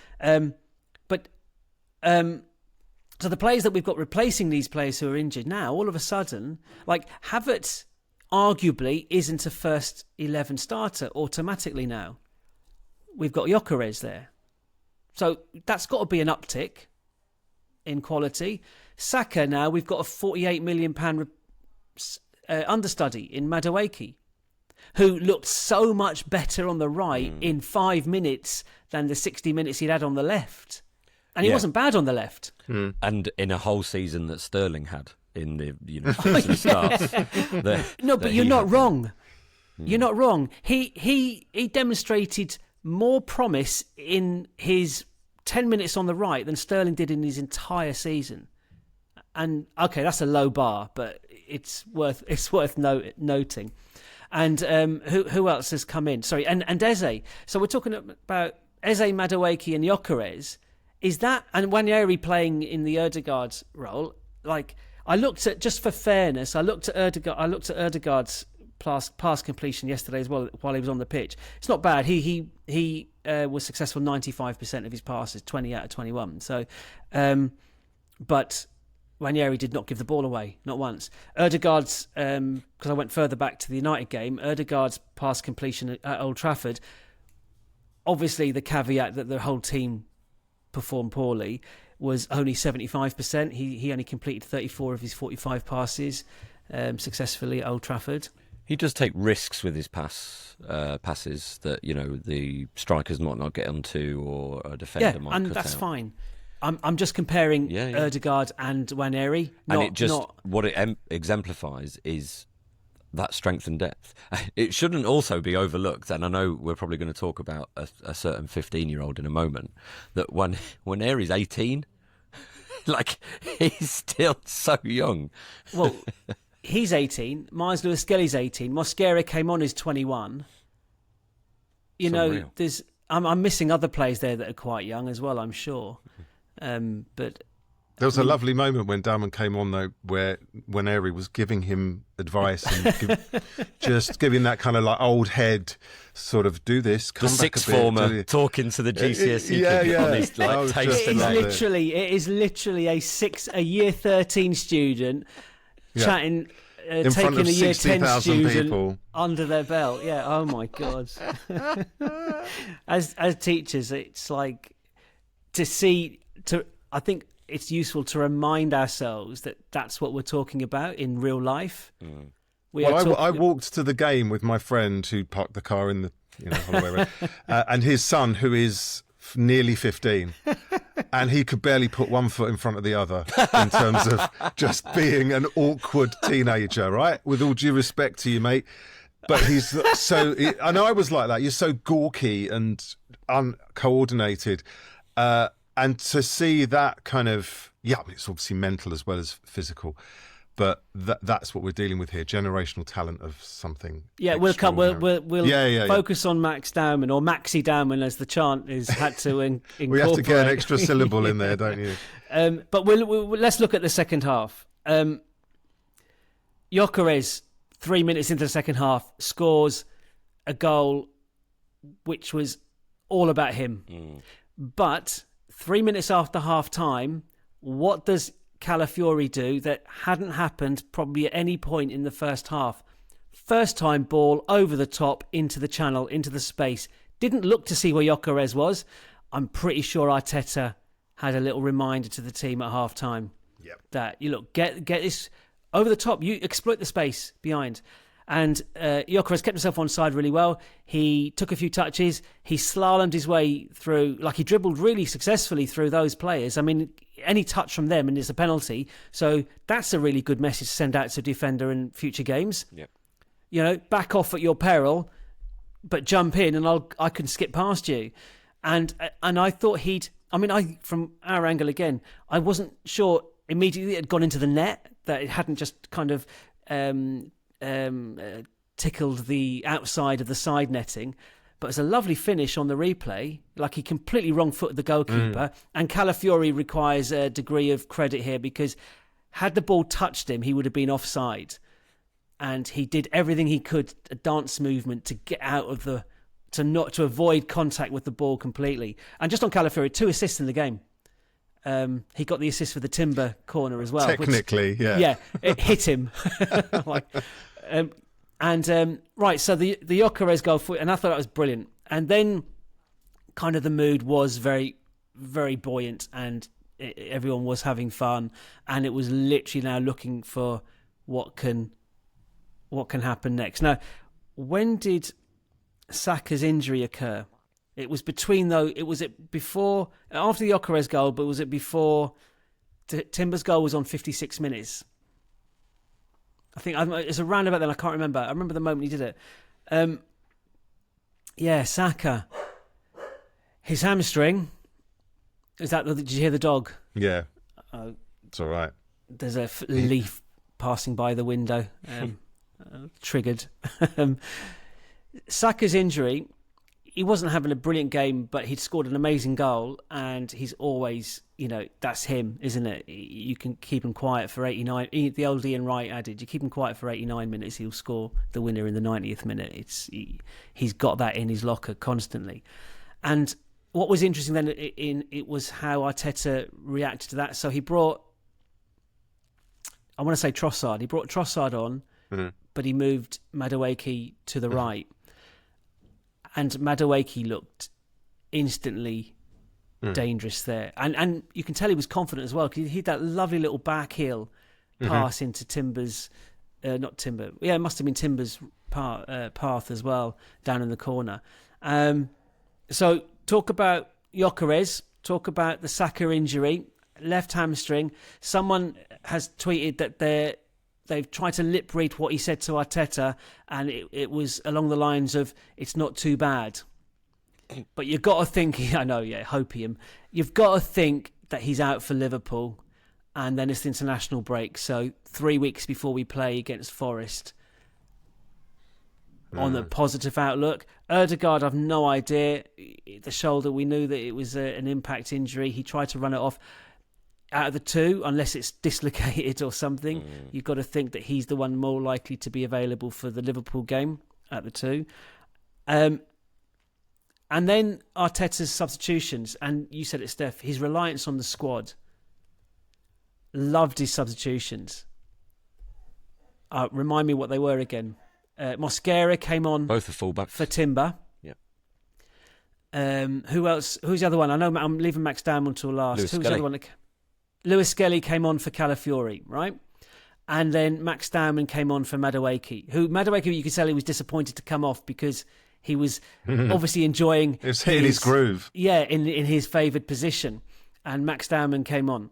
[SPEAKER 1] So the players that we've got replacing these players who are injured now, all of a sudden, like Havertz arguably isn't a first 11 starter automatically now. We've got Gyokeres there. So that's got to be an uptick in quality. Saka now, we've got a £48 million understudy in Madueke, who looked so much better on the right in 5 minutes than the 60 minutes he'd had on the left. And he wasn't bad on the left.
[SPEAKER 3] And in a whole season that Sterling had in the fits and starts.
[SPEAKER 1] No, but you're not wrong. You're not wrong. He demonstrated more promise in his 10 minutes on the right than Sterling did in his entire season. And okay, that's a low bar, but it's worth noting. And who else has come in? Sorry, and Eze. So we're talking about Eze, Madueke and Gyokeres. Is that, and Nwaneri playing in the Ødegaard's role? Like, I looked at, just for fairness, I looked at Ødegaard's pass completion yesterday as well while he was on the pitch. It's not bad. He was successful 95% of his passes, 20 out of 21. So, but Nwaneri did not give the ball away, not once. Ødegaard's, because I went further back to the United game, Ødegaard's pass completion at Old Trafford, obviously the caveat that the whole team performed poorly, was only 75%. He only completed 34 of his 45 passes successfully at Old Trafford.
[SPEAKER 3] He does take risks with his passes that the strikers might not get onto, or a defender might cut out.
[SPEAKER 1] And that's fine. I'm just comparing Ødegaard and Nwaneri.
[SPEAKER 3] What it exemplifies is that strength and depth. It shouldn't also be overlooked, and I know we're probably going to talk about a certain 15-year-old in a moment, that when Nwaneri's 18, like, he's still so young.
[SPEAKER 1] Well, he's 18. Myers Lewis-Skelly's 18. Mosquera came on as 21. I'm missing other players there that are quite young as well, I'm sure. But
[SPEAKER 2] there was a lovely moment when Dowman came on, though, where Nwaneri was giving him advice and just giving that kind of like old head sort of, do this, come
[SPEAKER 3] the
[SPEAKER 2] back
[SPEAKER 3] sixth
[SPEAKER 2] a bit,
[SPEAKER 3] former talking to the GCSE
[SPEAKER 2] yeah.
[SPEAKER 3] His, like, taste
[SPEAKER 1] it
[SPEAKER 3] and
[SPEAKER 1] is literally a year 13 student chatting,
[SPEAKER 2] in front
[SPEAKER 1] taking
[SPEAKER 2] of
[SPEAKER 1] a year 10 student
[SPEAKER 2] people
[SPEAKER 1] under their belt. Yeah, oh my God. As teachers, it's like I think it's useful to remind ourselves that that's what we're talking about in real life.
[SPEAKER 2] I walked to the game with my friend who parked the car in the Holloway Road, and his son, who is nearly 15, and he could barely put one foot in front of the other in terms of just being an awkward teenager, right? With all due respect to you, mate. But he's so... I know I was like that. You're so gawky and uncoordinated. And to see that kind of... it's obviously mental as well as physical. But that's what we're dealing with here. Generational talent of something.
[SPEAKER 1] Yeah, we'll focus on Max Dowman, or Maxi Dowman, as the chant is had to incorporate.
[SPEAKER 2] We have to get an extra syllable in there, don't you?
[SPEAKER 1] But let's look at the second half. Gyokeres, 3 minutes into the second half, scores a goal which was all about him. But 3 minutes after half-time, what does Calafiori do that hadn't happened probably at any point in the first half? First time ball over the top, into the channel, into the space. Didn't look to see where Gyokeres was. I'm pretty sure Arteta had a little reminder to the team at half time that get this over the top. You exploit the space behind. And Gyokeres kept himself on side really well. He took a few touches. He slalomed his way through, like he dribbled really successfully through those players. I mean, any touch from them and it's a penalty. So that's a really good message to send out to a defender in future games. Yep. Back off at your peril, but jump in and I can skip past you. And I thought from our angle again, I wasn't sure immediately it had gone into the net, that it hadn't just kind of tickled the outside of the side netting. But it's a lovely finish on the replay. Like, he completely wrong-footed the goalkeeper. And Calafiori requires a degree of credit here, because had the ball touched him, he would have been offside. and he did everything he could, a dance movement, to get out of to avoid contact with the ball completely. And just on Calafiori, 2 assists in the game. He got the assist for the Timber corner as well.
[SPEAKER 2] Technically,
[SPEAKER 1] which,
[SPEAKER 2] yeah.
[SPEAKER 1] Yeah, it hit him. Right, so the Gyokeres goal, and I thought that was brilliant. And then kind of the mood was very, very buoyant, and everyone was having fun, and it was literally now looking for what can happen next. Now, when did Saka's injury occur? It was before, after the Gyokeres goal, but was it before Timber's goal was on 56 minutes? I think it's around about then. I can't remember. I remember the moment he did it. Saka. His hamstring. Did you hear the dog?
[SPEAKER 2] Yeah. It's all right.
[SPEAKER 1] There's a leaf passing by the window. Triggered. Saka's injury, he wasn't having a brilliant game, but he'd scored an amazing goal, and he's always, that's him, isn't it? You can keep him quiet for 89. The old Ian Wright adage, you keep him quiet for 89 minutes, he'll score the winner in the 90th minute. He's got that in his locker constantly. And what was interesting then it was how Arteta reacted to that. So he brought, I want to say Trossard. He brought Trossard on, but he moved Madueke to the right. And Madueke looked instantly dangerous there. And you can tell he was confident as well, because he had that lovely little back heel pass into Timber's, not Timber, yeah, it must have been Timber's path as well, down in the corner. So talk about Gyokeres, talk about the Saka injury, left hamstring. Someone has tweeted that they've tried to lip read what he said to Arteta, and it was along the lines of, it's not too bad. But you've got to think, hopium. You've got to think that he's out for Liverpool, and then it's the international break. So 3 weeks before we play against Forest, on the positive outlook. Ødegaard, I've no idea. The shoulder, we knew that it was an impact injury. He tried to run it off. Out of the two, unless it's dislocated or something, you've got to think that he's the one more likely to be available for the Liverpool game at the two. And then Arteta's substitutions, and you said it, Steph, his reliance on the squad. Loved his substitutions. Remind me what they were again. Mosquera came on,
[SPEAKER 3] both the fullbacks
[SPEAKER 1] for Timber.
[SPEAKER 3] Yep.
[SPEAKER 1] Who else? Who's the other one? I know I'm leaving Max Dowman until last.
[SPEAKER 3] Who's
[SPEAKER 1] the other one? Lewis Skelly came on for Calafiori, right? And then Max Dowman came on for Madueke. Madueke, you could tell he was disappointed to come off, because he was obviously enjoying.
[SPEAKER 2] It was hitting his groove.
[SPEAKER 1] Yeah, in his favoured position. And Max Dowman came on.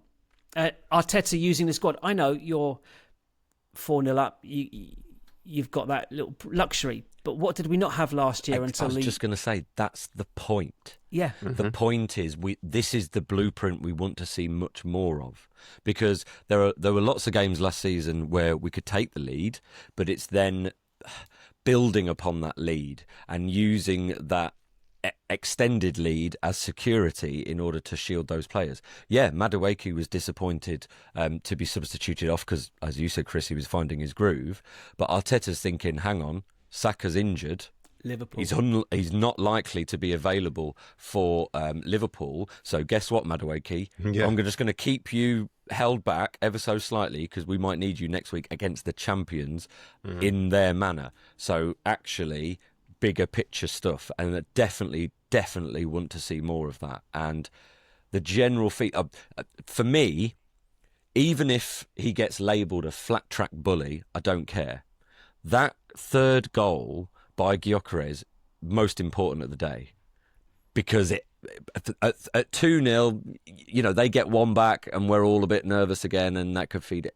[SPEAKER 1] Arteta using the squad. I know you're 4-0 up. You've got that little luxury. But what did we not have last year?
[SPEAKER 3] I was just going to say, that's the point.
[SPEAKER 1] Yeah.
[SPEAKER 3] The point is, this is the blueprint we want to see much more of, because there were lots of games last season where we could take the lead, but it's then building upon that lead and using that extended lead as security in order to shield those players. Yeah, Madueke was disappointed to be substituted off because, as you said, Chris, he was finding his groove. But Arteta's thinking, hang on, Saka's injured.
[SPEAKER 1] Liverpool.
[SPEAKER 3] He's not likely to be available for Liverpool. So guess what, Madueke?
[SPEAKER 2] Yeah.
[SPEAKER 3] I'm just going to keep you held back ever so slightly because we might need you next week against the champions in their manner. So actually, bigger picture stuff, and definitely want to see more of that. And the general for me, even if he gets labelled a flat track bully, I don't care. That third goal by Gyokeres, most important of the day, because at 2-0, they get one back and we're all a bit nervous again, and that could feed it.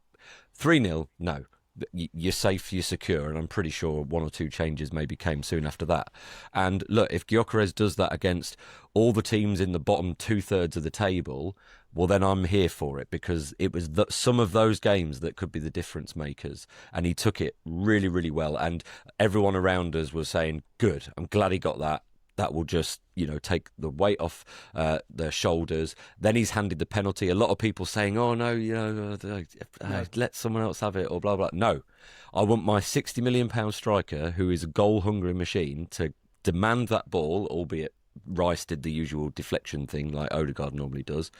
[SPEAKER 3] 3-0, no. You're safe, you're secure, and I'm pretty sure one or two changes maybe came soon after that. And look, if Gyokeres does that against all the teams in the bottom 2/3 of the table, well, then I'm here for it, because it was some of those games that could be the difference makers, and he took it really, really well. And everyone around us was saying, good, I'm glad he got that. that will just, take the weight off their shoulders. Then he's handed the penalty. A lot of people saying, oh, no, let someone else have it or blah, blah. No, I want my £60 million striker, who is a goal-hungry machine, to demand that ball, albeit Rice did the usual deflection thing like Odegaard normally does.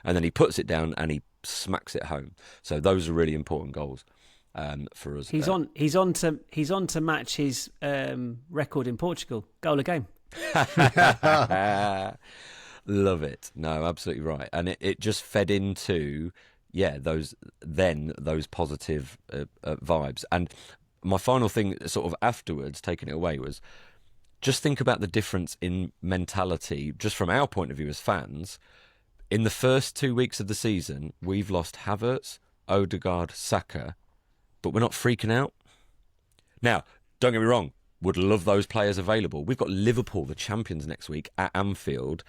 [SPEAKER 3] And then he puts it down and he smacks it home. So those are really important goals for us.
[SPEAKER 1] He's on to match his record in Portugal, goal a game.
[SPEAKER 3] Love it. No, absolutely right. And it just fed into those positive vibes. And my final thing sort of afterwards, taking it away, was just think about the difference in mentality just from our point of view as fans. In the first 2 weeks of the season, we've lost Havertz, Odegaard, Saka, but we're not freaking out. Now, don't get me wrong, would love those players available. We've got Liverpool, the champions, next week at Anfield,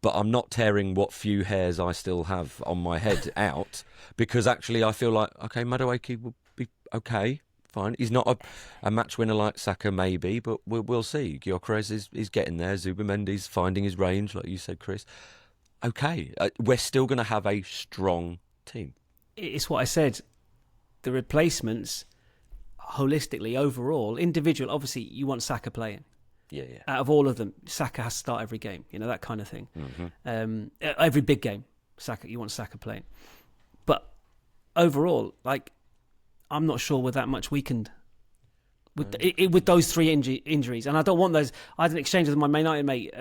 [SPEAKER 3] but I'm not tearing what few hairs I still have on my head out, because actually I feel like, okay, Madueke will be okay, fine. He's not a match winner like Saka, maybe, but we'll see. Gyokeres is getting there. Zubimendi's finding his range, like you said, Chris. Okay, we're still going to have a strong team.
[SPEAKER 1] It's what I said. The replacements, holistically, overall, individual, obviously you want Saka playing.
[SPEAKER 3] Yeah.
[SPEAKER 1] Out of all of them, Saka has to start every game, that kind of thing.
[SPEAKER 3] Mm-hmm.
[SPEAKER 1] Every big game, you want Saka playing. But overall, I'm not sure we're that much weakened with those three injuries. And I don't want those. I had an exchange with my Man United mate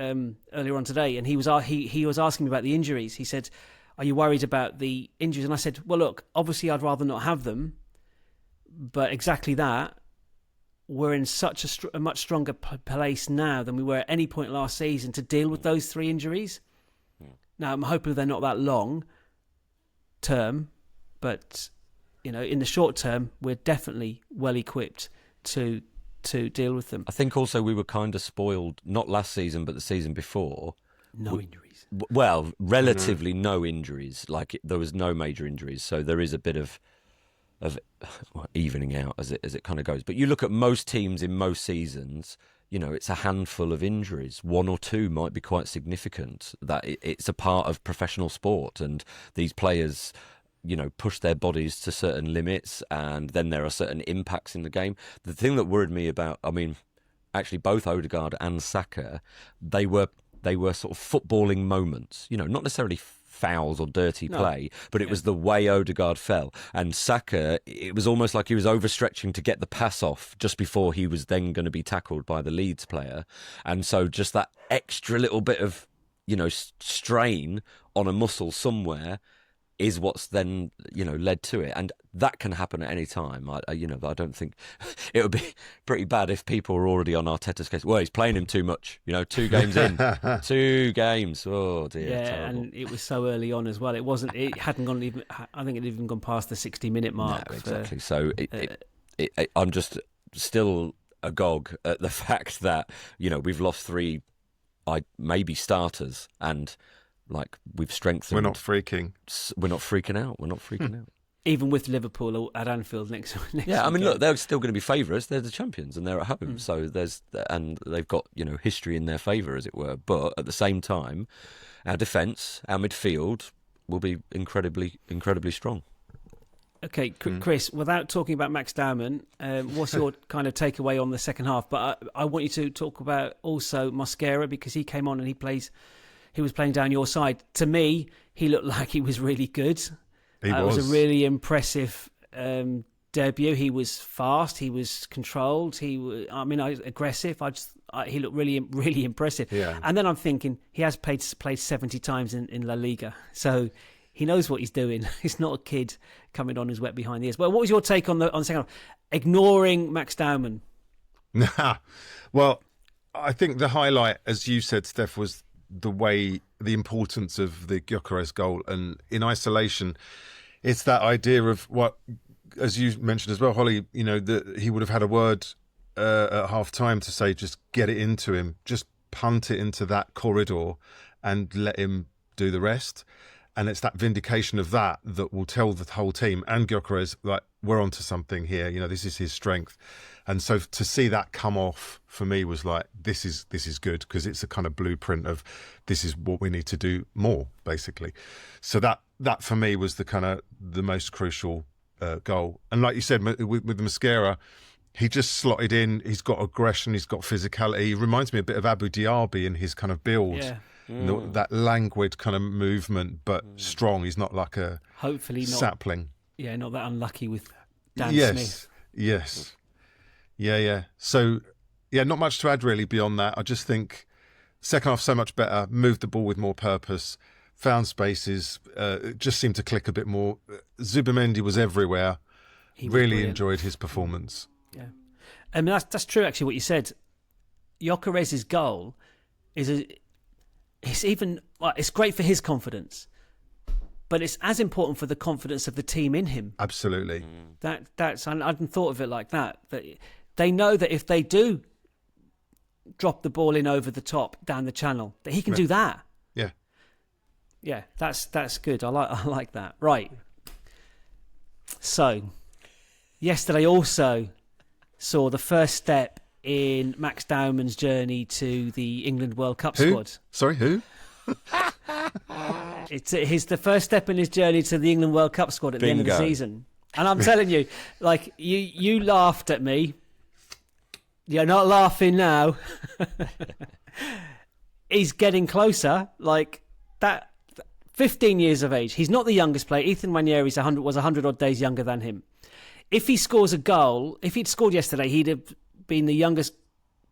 [SPEAKER 1] earlier on today, and he was asking me about the injuries. He said, are you worried about the injuries? And I said, well, look, obviously I'd rather not have them, but exactly that, we're in such a much stronger place now than we were at any point last season to deal with those three injuries. Now, I'm hoping they're not that long term, but in the short term, we're definitely well equipped to deal with them.
[SPEAKER 3] I think also we were kind of spoiled, not last season, but the season before.
[SPEAKER 1] No injuries.
[SPEAKER 3] Well, relatively no injuries. There was no major injuries, so there is a bit of evening out as it kind of goes. But you look at most teams in most seasons, it's a handful of injuries. One or two might be quite significant. That it's a part of professional sport, and these players, push their bodies to certain limits, and then there are certain impacts in the game. The thing that worried me about, actually both Odegaard and Saka, they were sort of footballing moments, not necessarily fouls or dirty play, but it was the way Odegaard fell. And Saka, it was almost like he was overstretching to get the pass off just before he was then going to be tackled by the Leeds player. And so just that extra little bit of, strain on a muscle somewhere is what's then, led to it. And that can happen at any time. I don't think it would be pretty bad if people were already on Arteta's case. Well, he's playing him too much, 2 games in. 2 games. Oh, dear.
[SPEAKER 1] Yeah,
[SPEAKER 3] terrible.
[SPEAKER 1] And it was so early on as well. It hadn't gone even, I think it had even gone past the 60-minute mark.
[SPEAKER 3] No, exactly. So I'm just still agog at the fact that, we've lost 3, maybe starters, and we've strengthened.
[SPEAKER 2] We're not freaking.
[SPEAKER 3] We're not freaking out.
[SPEAKER 1] Even with Liverpool at Anfield next
[SPEAKER 3] yeah,
[SPEAKER 1] weekend.
[SPEAKER 3] Look, they're still going to be favourites. They're the champions and they're at home. So and they've got, history in their favour, as it were. But at the same time, our defence, our midfield will be incredibly, incredibly strong.
[SPEAKER 1] Okay, Chris, without talking about Max Dowman, what's your kind of takeaway on the second half? But I want you to talk about also Mosquera, because he came on and he was playing down your side. To me, he looked like he was really good. It was a really impressive debut. He was fast. He was controlled. He was, aggressive. He looked really, really impressive.
[SPEAKER 2] Yeah.
[SPEAKER 1] And then I'm thinking he has played 70 times in La Liga, so he knows what he's doing. He's not a kid coming on who's wet behind the ears. Well, what was your take on the second half? Ignoring Max Dowman.
[SPEAKER 2] Well, I think the highlight, as you said, Steph, was the importance of the Gyokeres goal. And in isolation, it's that idea of what, as you mentioned as well, Holly, that he would have had a word at half time to say, just get it into him, just punt it into that corridor and let him do the rest. And it's that vindication of that will tell the whole team and Gyokeres, we're onto something here. You know, this is his strength. And so to see that come off for me was like, this is good, because it's a kind of blueprint of this is what we need to do more, basically. So that for me was the most crucial goal. And like you said, with the Mosquera, he just slotted in. He's got aggression. He's got physicality. He reminds me a bit of Abu Diaby in his kind of build. Yeah. That languid kind of movement, but strong. He's not like a
[SPEAKER 1] hopefully not,
[SPEAKER 2] sapling.
[SPEAKER 1] Yeah, not that unlucky with Dan Smith.
[SPEAKER 2] Yes. Yeah. So, yeah, not much to add really beyond that. I just think second half so much better, moved the ball with more purpose, found spaces, it just seemed to click a bit more. Zubimendi was everywhere. He was really brilliant. Enjoyed his performance.
[SPEAKER 1] Yeah. I mean, that's true, actually, what you said. Gyokeres' goal it's great for his confidence, but it's as important for the confidence of the team in him.
[SPEAKER 2] Absolutely.
[SPEAKER 1] I hadn't thought of it like that. That they know that if they do drop the ball in over the top down the channel, that he can do that. Yeah, that's good. I like that. Right. So, yesterday also saw the first step in Max Dowman's journey to the England World Cup squad.
[SPEAKER 2] Sorry, who?
[SPEAKER 1] It's the first step in his journey to the England World Cup squad at the end of the season. And I'm telling you, like, you laughed at me. You're not laughing now. He's getting closer. Like, that 15 years of age. He's not the youngest player. Ethan Nwaneri's was 100 odd days younger than him. If he scores a goal, if he'd scored yesterday, he'd have been the youngest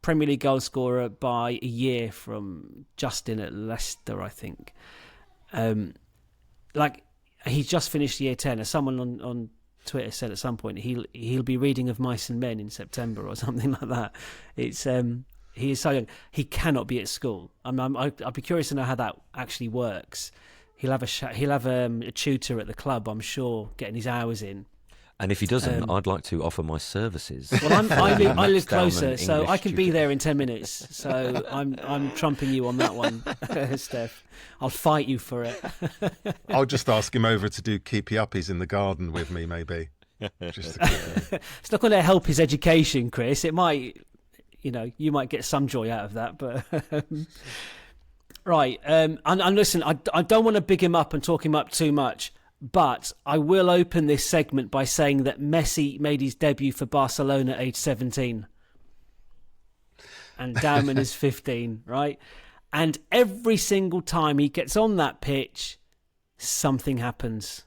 [SPEAKER 1] Premier League goal scorer by a year from Justin at Leicester, I think. Like, he's just finished year 10. As someone on Twitter said at some point, he'll be reading of Mice and Men in September or something like that. It's he is so young. He cannot be at school. I'd be curious to know how that actually works. He'll have a tutor at the club, I'm sure, getting his hours in.
[SPEAKER 3] And if he doesn't, I'd like to offer my services.
[SPEAKER 1] Well, I live closer, so I can be there in 10 minutes. So I'm trumping you on that one, Steph. I'll fight you for it.
[SPEAKER 2] I'll just ask him over to do keepy uppies in the garden with me, maybe. Just to
[SPEAKER 1] It's not going to help his education, Chris. It might, you might get some joy out of that, but. Right, and listen, I don't want to big him up and talk him up too much, but I will open this segment by saying that Messi made his debut for Barcelona at age 17. And Dowman is 15, right? And every single time he gets on that pitch, something happens.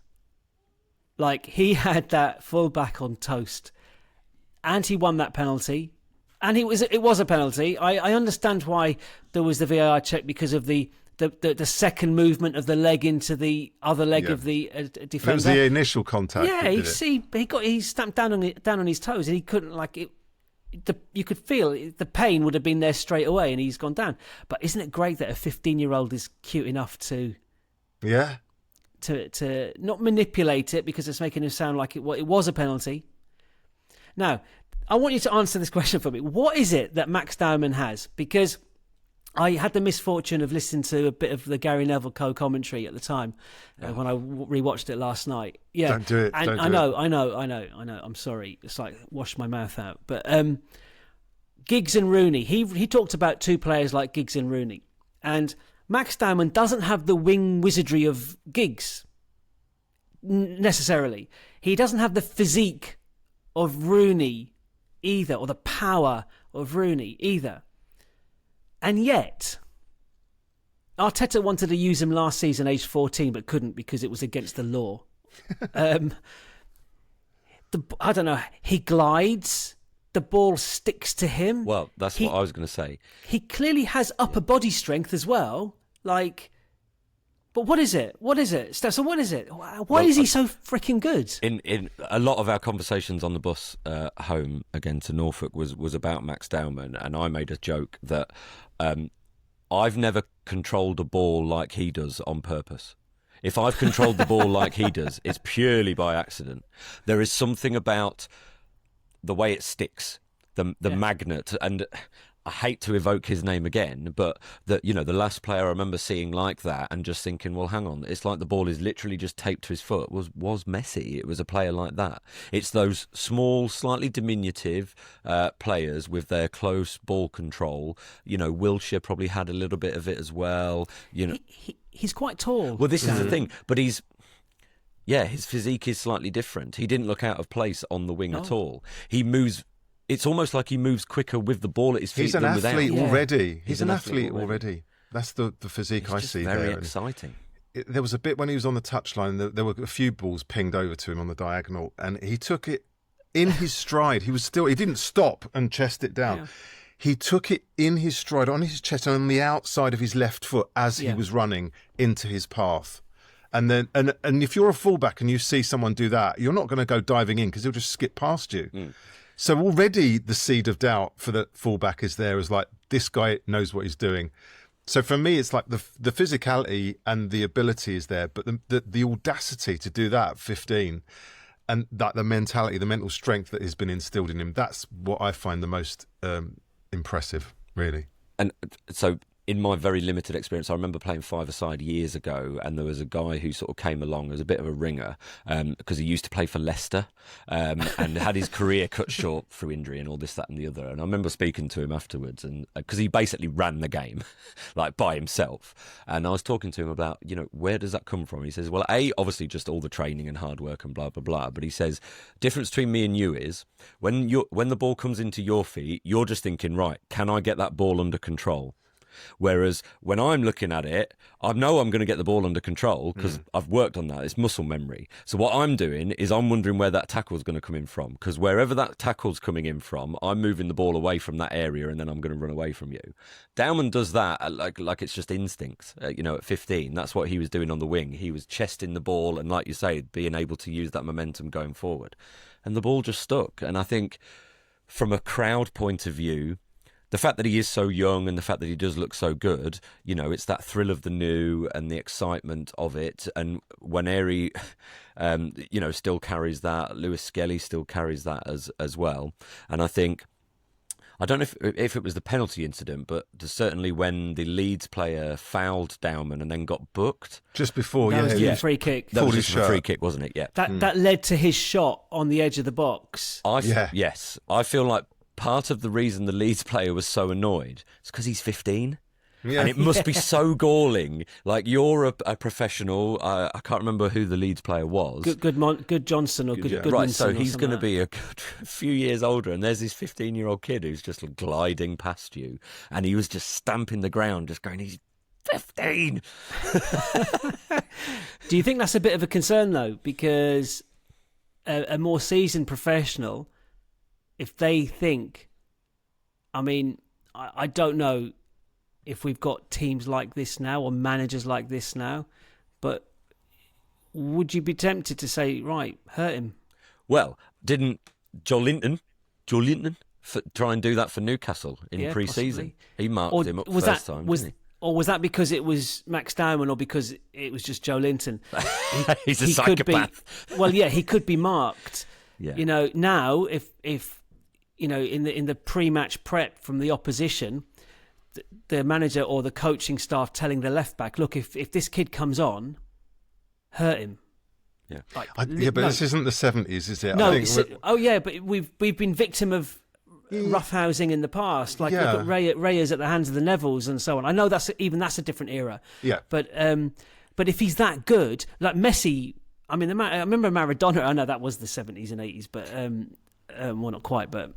[SPEAKER 1] Like, he had that full-back on toast, and he won that penalty. And it was a penalty. I understand why there was the VAR check, because of the second movement of the leg into the other leg of the defender.
[SPEAKER 2] It was the initial contact.
[SPEAKER 1] Yeah, he stamped down on his toes, and he couldn't, like, it. You could feel the pain would have been there straight away, and he's gone down. But isn't it great that a 15-year-old is cute enough to not manipulate it, because it's making him sound like it was a penalty. Now, I want you to answer this question for me. What is it that Max Dowman has? Because I had the misfortune of listening to a bit of the Gary Neville co-commentary at the time when I rewatched it last night. Yeah,
[SPEAKER 2] don't do it.
[SPEAKER 1] And
[SPEAKER 2] don't
[SPEAKER 1] I
[SPEAKER 2] do
[SPEAKER 1] know.
[SPEAKER 2] it.
[SPEAKER 1] I'm sorry. It's like wash my mouth out. But Giggs and Rooney. He talked about two players like Giggs and Rooney, and Max Dowman doesn't have the wing wizardry of Giggs necessarily. He doesn't have the physique of Rooney either, or the power of Rooney either. And yet, Arteta wanted to use him last season, age 14, but couldn't because it was against the law. I don't know. He glides. The ball sticks to him.
[SPEAKER 3] Well, that's what I was going to say.
[SPEAKER 1] He clearly has upper body strength as well. Like, but what is it? Steph, so what is it? Why is he so freaking good?
[SPEAKER 3] In a lot of our conversations on the bus home again to Norfolk was about Max Dowman, and I made a joke that I've never controlled a ball like he does on purpose. If I've controlled the ball like he does, it's purely by accident. There is something about the way it sticks, the magnet, and I hate to evoke his name again, but the last player I remember seeing like that and just thinking, well, hang on, it's like the ball is literally just taped to his foot was Messi. It was a player like that. It's those small, slightly diminutive players with their close ball control. Wilshere probably had a little bit of it as well.
[SPEAKER 1] He's quite tall.
[SPEAKER 3] Well, this is the thing, but his physique is slightly different. He didn't look out of place on the wing at all. He moves. It's almost like he moves quicker with the ball at his feet than without.
[SPEAKER 2] He's an athlete already. He's an athlete already. That's the physique I see there.
[SPEAKER 3] Very exciting.
[SPEAKER 2] There was a bit when he was on the touchline, there were a few balls pinged over to him on the diagonal, and he took it in his stride. He didn't stop and chest it down. Yeah. He took it in his stride, on his chest, and on the outside of his left foot as he was running into his path. And then, and if you're a fullback and you see someone do that, you're not going to go diving in because he'll just skip past you. Mm. So already the seed of doubt for the fullback is there, as like, this guy knows what he's doing. So for me, it's like the physicality and the ability is there, but the audacity to do that at 15, and that the mentality, the mental strength that has been instilled in him, that's what I find the most impressive, really.
[SPEAKER 3] And so, in my very limited experience, I remember playing five-a-side years ago, and there was a guy who sort of came along as a bit of a ringer because he used to play for Leicester and had his career cut short through injury and all this, that and the other. And I remember speaking to him afterwards, and because he basically ran the game like by himself. And I was talking to him about, where does that come from? He says, well, obviously just all the training and hard work and blah, blah, blah. But he says, difference between me and you is when the ball comes into your feet, you're just thinking, right, can I get that ball under control? Whereas when I'm looking at it, I know I'm going to get the ball under control because I've worked on that. It's muscle memory. So what I'm doing is I'm wondering where that tackle is going to come in from, because wherever that tackle's coming in from, I'm moving the ball away from that area and then I'm going to run away from you. Dowman does that like it's just instinct. At 15, that's what he was doing on the wing. He was chesting the ball and, like you say, being able to use that momentum going forward. And the ball just stuck. And I think from a crowd point of view, the fact that he is so young and the fact that he does look so good, it's that thrill of the new and the excitement of it. And Waneri, still carries that. Lewis Skelly still carries that as well. And I think, I don't know if it was the penalty incident, but certainly when the Leeds player fouled Dowman and then got booked.
[SPEAKER 2] Just before,
[SPEAKER 1] that was the free kick.
[SPEAKER 3] That was just a free kick, wasn't it? Yeah.
[SPEAKER 1] That led to his shot on the edge of the box.
[SPEAKER 3] Yes. I feel like part of the reason the Leeds player was so annoyed is because he's 15. Yeah. And it must be so galling. Like, you're a professional. I can't remember who the Leeds player was.
[SPEAKER 1] Good Johnson or Goodmanson.
[SPEAKER 3] Right, so he's going to be a few years older, and there's this 15-year-old kid who's just gliding past you, and he was just stamping the ground, just going, he's 15.
[SPEAKER 1] Do you think that's a bit of a concern, though? Because a more seasoned professional, if they think, I don't know if we've got teams like this now or managers like this now, but would you be tempted to say, right, hurt him?
[SPEAKER 3] Well, didn't Joelinton try and do that for Newcastle in pre-season? Possibly. He marked him up first time, didn't he? Or
[SPEAKER 1] was that because it was Max Dowman, or because it was just Joelinton?
[SPEAKER 3] He's a psychopath.
[SPEAKER 1] He could be marked.
[SPEAKER 3] Yeah.
[SPEAKER 1] Now if in the pre-match prep from the opposition, the manager or the coaching staff telling the left back, look, if this kid comes on, hurt him.
[SPEAKER 3] Yeah,
[SPEAKER 2] this isn't the 70s, is it?
[SPEAKER 1] No, but we've been victim of roughhousing in the past. Like, look at Reyes at the hands of the Nevilles and so on. I know that's a different era.
[SPEAKER 2] Yeah,
[SPEAKER 1] but if he's that good, like Messi, I remember Maradona. I know that was the 70s and 80s, but well, not quite, but.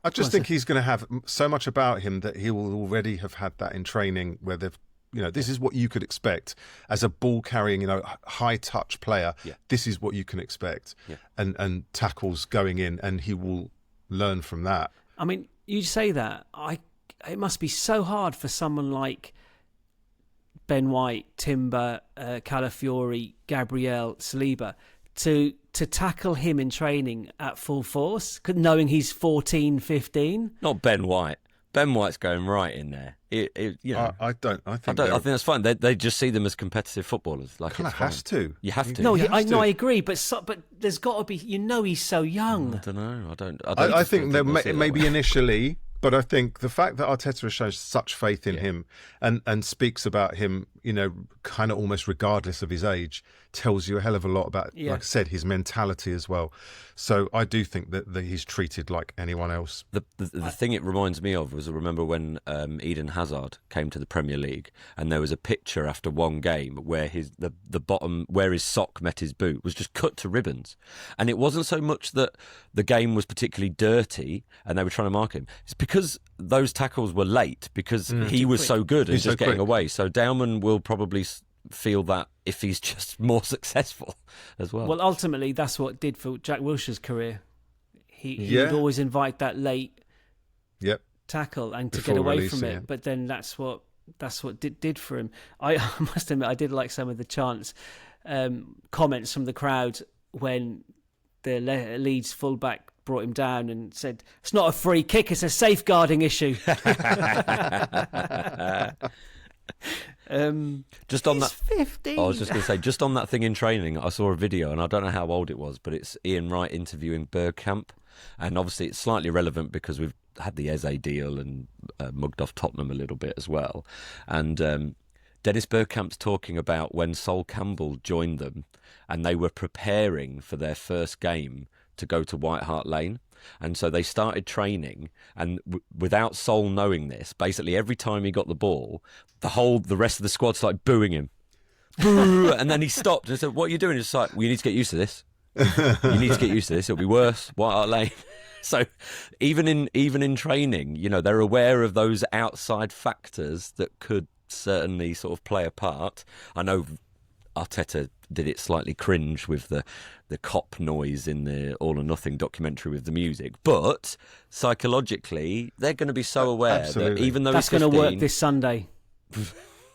[SPEAKER 2] I just think he's going to have so much about him that he will already have had that in training, where they've, this is what you could expect as a ball carrying, high touch player. Yeah. This is what you can expect, and tackles going in, and he will learn from that.
[SPEAKER 1] You say that, it must be so hard for someone like Ben White, Timber, Calafiori, Gabriel, Saliba to tackle him in training at full force, knowing he's 14, 15.
[SPEAKER 3] Not Ben White. Ben White's going right in there.
[SPEAKER 2] I think
[SPEAKER 3] that's fine. They just see them as competitive footballers. Like,
[SPEAKER 2] kind of has to.
[SPEAKER 3] You have to.
[SPEAKER 1] No, I agree. But there's got to be. He's so young.
[SPEAKER 3] I don't know.
[SPEAKER 2] I think maybe initially But I think the fact that Arteta has shown such faith in him and speaks about him, kind of almost regardless of his age, tells you a hell of a lot about, like I said, his mentality as well. So I do think that he's treated like anyone else.
[SPEAKER 3] The thing it reminds me of was, I remember when Eden Hazard came to the Premier League, and there was a picture after one game where the bottom where his sock met his boot was just cut to ribbons, and it wasn't so much that the game was particularly dirty and they were trying to mark him. It's because those tackles were late because he was so good and just getting away. So Dowman will probably feel that if he's just more successful as well.
[SPEAKER 1] Well, ultimately, that's what did for Jack Wilshere's career. He would always invite that late tackle and to get away from it. But then that's what did for him. I must admit, I did like some of the chants, comments from the crowd when the Leeds fullback brought him down and said, "It's not a free kick, it's a safeguarding issue."
[SPEAKER 3] Just on
[SPEAKER 1] he's
[SPEAKER 3] that
[SPEAKER 1] 15.
[SPEAKER 3] I was just going to say, just on that thing in training, I saw a video, and I don't know how old it was, but it's Ian Wright interviewing Bergkamp, and obviously it's slightly relevant because we've had the Eze deal and mugged off Tottenham a little bit as well. And Dennis Bergkamp's talking about when Sol Campbell joined them and they were preparing for their first game to go to White Hart Lane. And so they started training, and without Sol knowing this, basically every time he got the ball, the rest of the squad started booing him. Boo! And then he stopped and said, "What are you doing?" It's like, "We need to get used to this. You need to get used to this. It'll be worse. White Hart Lane." So even in training, they're aware of those outside factors that could certainly sort of play a part. I know Arteta did it slightly cringe with the cop noise in the All or Nothing documentary with the music, but psychologically they're going to be so aware that even though
[SPEAKER 1] that's going to work this Sunday,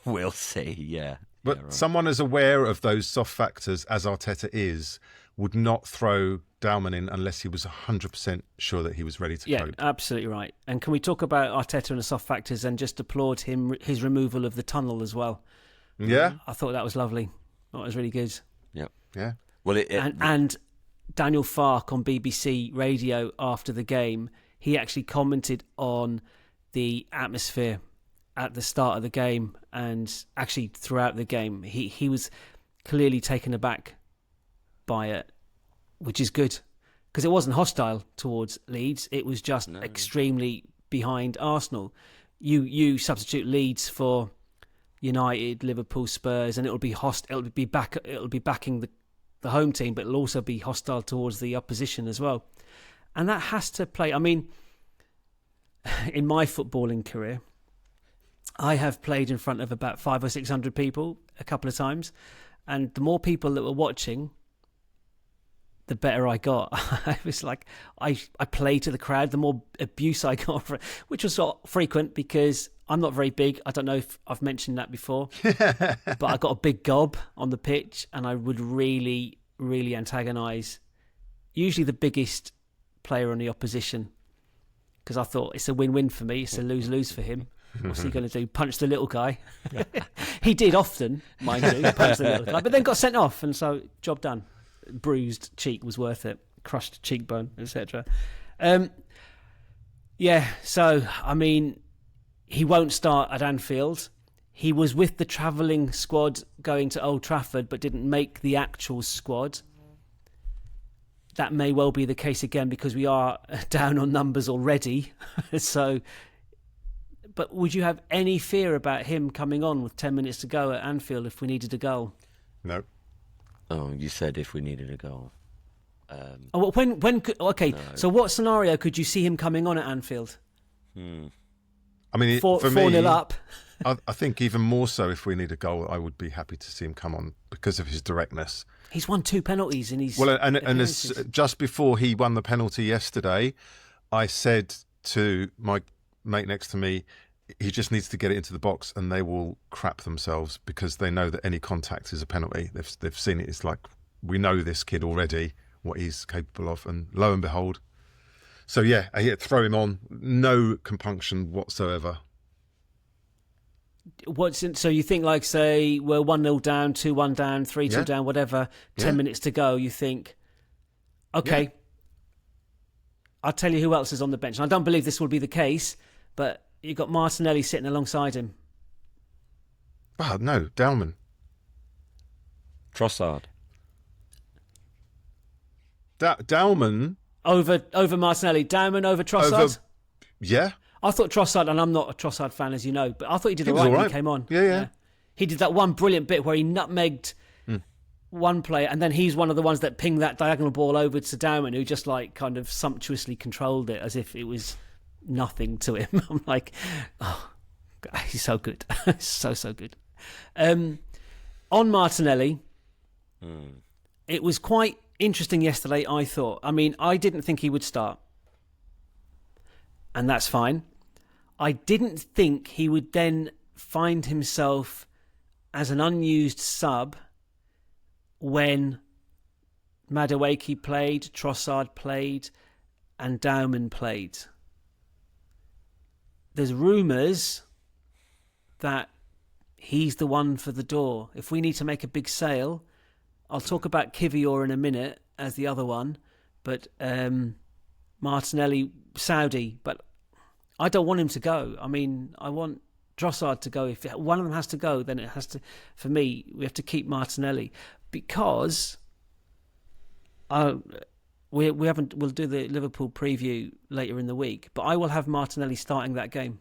[SPEAKER 3] we'll see.
[SPEAKER 2] But someone as aware of those soft factors as Arteta is would not throw Dowman in unless he was 100% sure that he was ready to cope.
[SPEAKER 1] Yeah, absolutely right. And can we talk about Arteta and the soft factors and just applaud his removal of the tunnel as well?
[SPEAKER 2] Yeah.
[SPEAKER 1] I thought that was lovely. That was really good.
[SPEAKER 2] Yeah.
[SPEAKER 3] Well,
[SPEAKER 1] and Daniel Farke on BBC Radio after the game, he actually commented on the atmosphere at the start of the game and actually throughout the game. He was clearly taken aback by it, which is good because it wasn't hostile towards Leeds. It was just extremely behind Arsenal. You substitute Leeds for United, Liverpool, Spurs, and it'll be backing the home team, but it'll also be hostile towards the opposition as well. And that has to play. I mean, in my footballing career, I have played in front of about 500 or 600 people a couple of times, and the more people that were watching, the better I got. I was like, I play to the crowd, the more abuse I got for it, which was sort of frequent because I'm not very big. I don't know if I've mentioned that before, but I got a big gob on the pitch and I would really, really antagonise usually the biggest player on the opposition because I thought it's a win-win for me. It's a lose-lose for him. What's he going to do? Punch the little guy? He did often, mind you, punch the little guy, but then got sent off, and so job done. Bruised cheek was worth it, crushed cheekbone, etc. So I mean, he won't start at Anfield. He was with the travelling squad going to Old Trafford, but didn't make the actual squad. That may well be the case again because we are down on numbers already. But would you have any fear about him coming on with 10 minutes to go at Anfield if we needed a goal?
[SPEAKER 2] No.
[SPEAKER 3] Oh, you said if we needed a goal.
[SPEAKER 1] So what scenario could you see him coming on at Anfield?
[SPEAKER 2] I mean, for me,
[SPEAKER 1] 4-0 up.
[SPEAKER 2] I think even more so if we need a goal, I would be happy to see him come on because of his directness.
[SPEAKER 1] He's won 2 penalties in his
[SPEAKER 2] just before he won the penalty yesterday, I said to my mate next to me, he just needs to get it into the box and they will crap themselves because they know that any contact is a penalty. They've seen it. It's like, we know this kid already, what he's capable of. And lo and behold. So yeah, throw him on. No compunction whatsoever.
[SPEAKER 1] So you think, like, say, we're 1-0 down, 2-1 down, 3-2 down, whatever, 10 minutes to go, you think, okay, I'll tell you who else is on the bench. And I don't believe this will be the case, but you've got Martinelli sitting alongside him.
[SPEAKER 2] Oh, no, Dowman.
[SPEAKER 3] Trossard.
[SPEAKER 2] Dowman.
[SPEAKER 1] Over Martinelli. Dowman over Trossard?
[SPEAKER 2] Yeah.
[SPEAKER 1] I thought Trossard, and I'm not a Trossard fan, as you know, but I thought he did all right when he came on.
[SPEAKER 2] Yeah.
[SPEAKER 1] He did that one brilliant bit where he nutmegged one player, and then he's one of the ones that pinged that diagonal ball over to Dowman, who just like kind of sumptuously controlled it as if it was nothing to him. I'm like, oh, God, he's so good. so good. On Martinelli, it was quite interesting yesterday, I thought. I mean, I didn't think he would start, and that's fine. I didn't think he would then find himself as an unused sub when Madueke played, Trossard played, and Dowman played. There's rumours that he's the one for the door. If we need to make a big sale, I'll talk about Kivior in a minute as the other one, but Martinelli, Saudi, but I don't want him to go. I mean, I want Trossard to go. If one of them has to go, then it has to, for me, we have to keep Martinelli, because we'll do the Liverpool preview later in the week, but I will have Martinelli starting that game.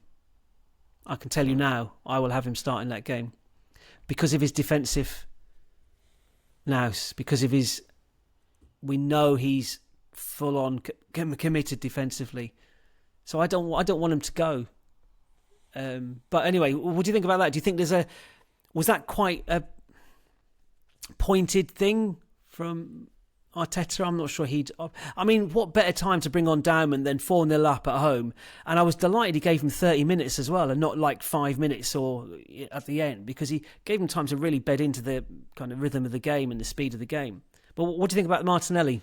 [SPEAKER 1] I can tell you now, I will have him starting that game because of his defensive nous, because of his, we know he's full on committed defensively. So I don't want him to go. But anyway, what do you think about that? Do you think was that quite a pointed thing from Arteta? I'm not sure I mean, what better time to bring on Dowman than 4-0 up at home? And I was delighted he gave him 30 minutes as well, and not like 5 minutes or at the end, because he gave him time to really bed into the kind of rhythm of the game and the speed of the game. But what do you think about Martinelli?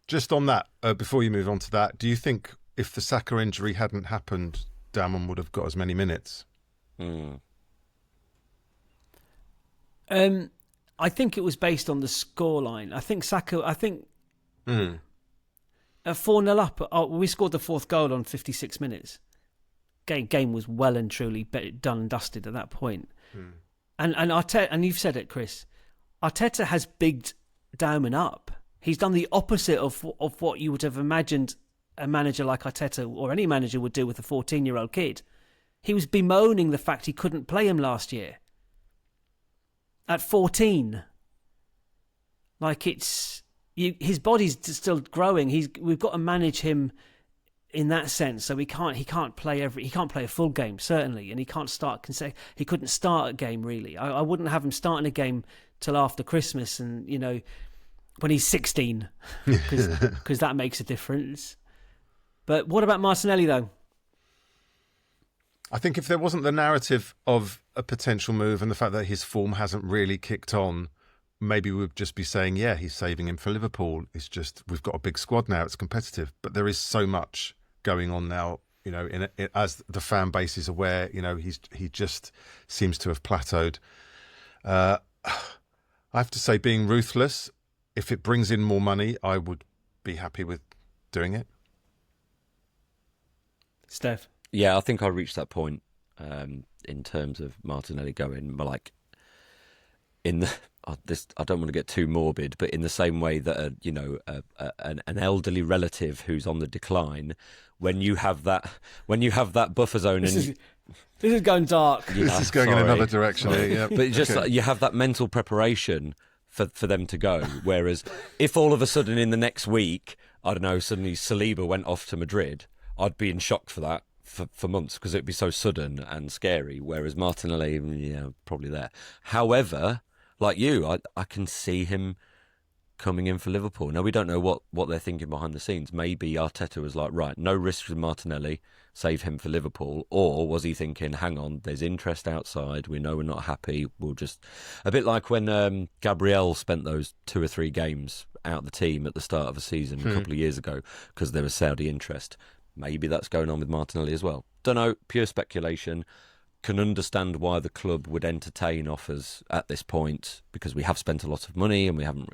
[SPEAKER 2] Just on that, before you move on to that, do you think if the Saka injury hadn't happened, Dowman would have got as many minutes?
[SPEAKER 1] I think it was based on the scoreline. I think Saka, 4-0 up. We scored the fourth goal on 56 minutes. Game was well and truly done and dusted at that point. And Arteta, and you've said it, Chris, Arteta has bigged Dowman up. He's done the opposite of what you would have imagined a manager like Arteta or any manager would do with a 14-year-old kid. He was bemoaning the fact he couldn't play him last year. At 14. Like his body's still growing. We've got to manage him in that sense. So he can't play a full game, certainly, and he can't start. He couldn't start a game really. I wouldn't have him starting a game till after Christmas, and when he's 16, because that makes a difference. But what about Martinelli though?
[SPEAKER 2] I think if there wasn't the narrative of a potential move and the fact that his form hasn't really kicked on, maybe we'd just be saying, yeah, he's saving him for Liverpool. It's just, we've got a big squad now, it's competitive. But there is so much going on now, as the fan base is aware, he just seems to have plateaued. I have to say, being ruthless, if it brings in more money, I would be happy with doing it.
[SPEAKER 1] Steph?
[SPEAKER 3] Yeah, I think I reached that point in terms of Martinelli going, like, I don't want to get too morbid, but in the same way that an elderly relative who's on the decline, when you have that buffer zone, this
[SPEAKER 1] is going dark.
[SPEAKER 2] This is going in another direction. Yeah.
[SPEAKER 3] But just you have that mental preparation for them to go. Whereas if all of a sudden in the next week, I don't know, suddenly Saliba went off to Madrid, I'd be in shock for that. For months, because it'd be so sudden and scary, whereas Martinelli, probably there. However, like you, I can see him coming in for Liverpool. Now, we don't know what they're thinking behind the scenes. Maybe Arteta was like, right, no risk with Martinelli, save him for Liverpool. Or was he thinking, hang on, there's interest outside, we know we're not happy, we'll just... A bit like when Gabriel spent those 2 or 3 games out of the team at the start of a season a couple of years ago because there was Saudi interest. Maybe that's going on with Martinelli as well. Don't know, pure speculation. Can understand why the club would entertain offers at this point, because we have spent a lot of money and we haven't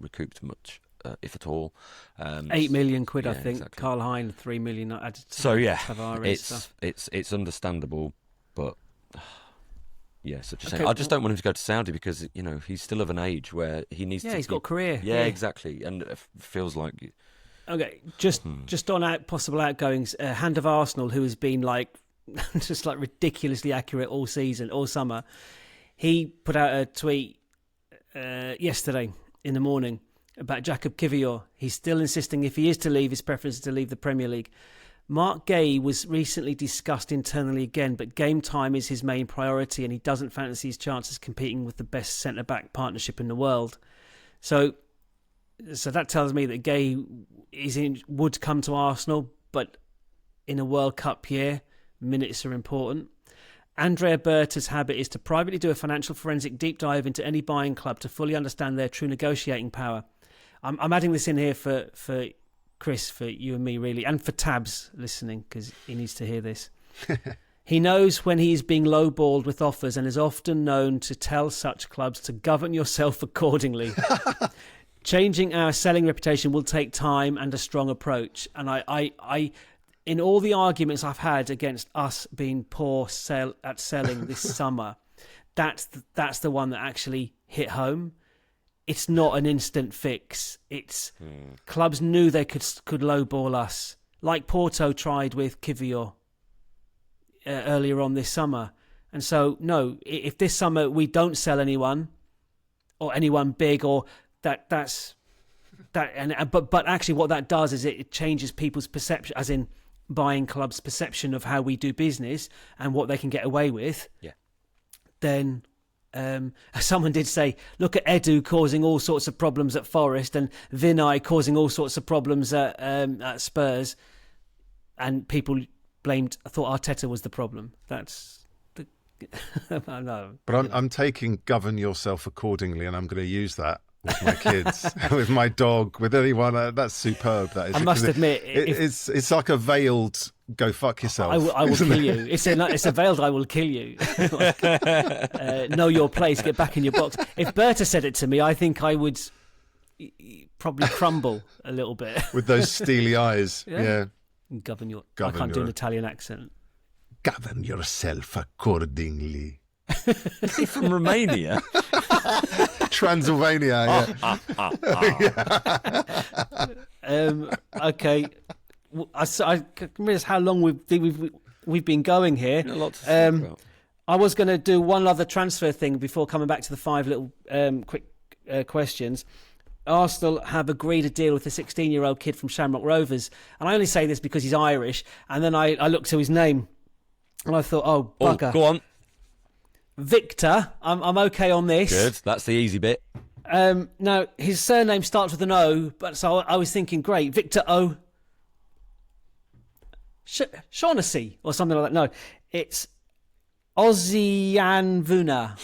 [SPEAKER 3] recouped much if at all.
[SPEAKER 1] 8 million quid,
[SPEAKER 3] yeah,
[SPEAKER 1] I think.
[SPEAKER 3] exactly.
[SPEAKER 1] Carl Hein, 3 million. Added to
[SPEAKER 3] So yeah,
[SPEAKER 1] Tavares stuff.
[SPEAKER 3] it's understandable, but yeah, such a shame.
[SPEAKER 1] Okay,
[SPEAKER 3] I just don't want him to go to Saudi because he's still of an age where he needs to.
[SPEAKER 1] Yeah, he's got a career.
[SPEAKER 3] Yeah, exactly, and it feels like.
[SPEAKER 1] Okay, just on possible outgoings, Hand of Arsenal, who has been just ridiculously accurate all season, all summer. He put out a tweet yesterday in the morning about Jakub Kiwior. He's still insisting if he is to leave, his preference is to leave the Premier League. Mark Gay was recently discussed internally again, but game time is his main priority, and he doesn't fancy his chances competing with the best centre-back partnership in the world. So that tells me that Gay would come to Arsenal, but in a World Cup year, minutes are important. Andrea Berta's habit is to privately do a financial forensic deep dive into any buying club to fully understand their true negotiating power. I'm adding this in here for Chris, for you and me, really, and for Tabs listening, because he needs to hear this. He knows when he is being lowballed with offers and is often known to tell such clubs to govern yourself accordingly. Changing our selling reputation will take time and a strong approach. And I in all the arguments I've had against us being poor at selling this summer, that's the one that actually hit home. It's not an instant fix. It's clubs knew they could lowball us, like Porto tried with Kiwior earlier on this summer. And so, no, if this summer we don't sell anyone or anyone big, or that's but actually what that does is it changes people's perception, as in buying clubs' perception of how we do business and what they can get away with.
[SPEAKER 3] Yeah.
[SPEAKER 1] Then someone did say, look at Edu causing all sorts of problems at Forest and Vinay causing all sorts of problems at Spurs, and people I thought Arteta was the problem. That's the no.
[SPEAKER 2] But I'm taking govern yourself accordingly, and I'm going to use that with my kids, with my dog, with anyone. That's superb. That is.
[SPEAKER 1] I must admit,
[SPEAKER 2] it's like a veiled go fuck yourself.
[SPEAKER 1] I will kill you. It's a veiled I will kill you. Know your place. Get back in your box. If Berta said it to me, I think I would probably crumble a little bit
[SPEAKER 2] with those steely eyes. Yeah.
[SPEAKER 1] Govern I can't do an Italian accent.
[SPEAKER 2] Govern yourself accordingly.
[SPEAKER 3] Is he from Romania?
[SPEAKER 2] Transylvania,
[SPEAKER 1] okay. I realize how long we've been going here.
[SPEAKER 3] A lot to talk about.
[SPEAKER 1] I was going to do one other transfer thing before coming back to the 5 little quick questions. Arsenal have agreed a deal with a 16-year-old kid from Shamrock Rovers, and I only say this because he's Irish. And then I looked to his name, and I thought, oh bugger.
[SPEAKER 3] Oh, go on.
[SPEAKER 1] Victor, I'm okay on this.
[SPEAKER 3] Good, that's the easy bit.
[SPEAKER 1] Now, his surname starts with an O, but so I was thinking, great, Victor O. Shaughnessy or something like that. No, it's Ozianvuna.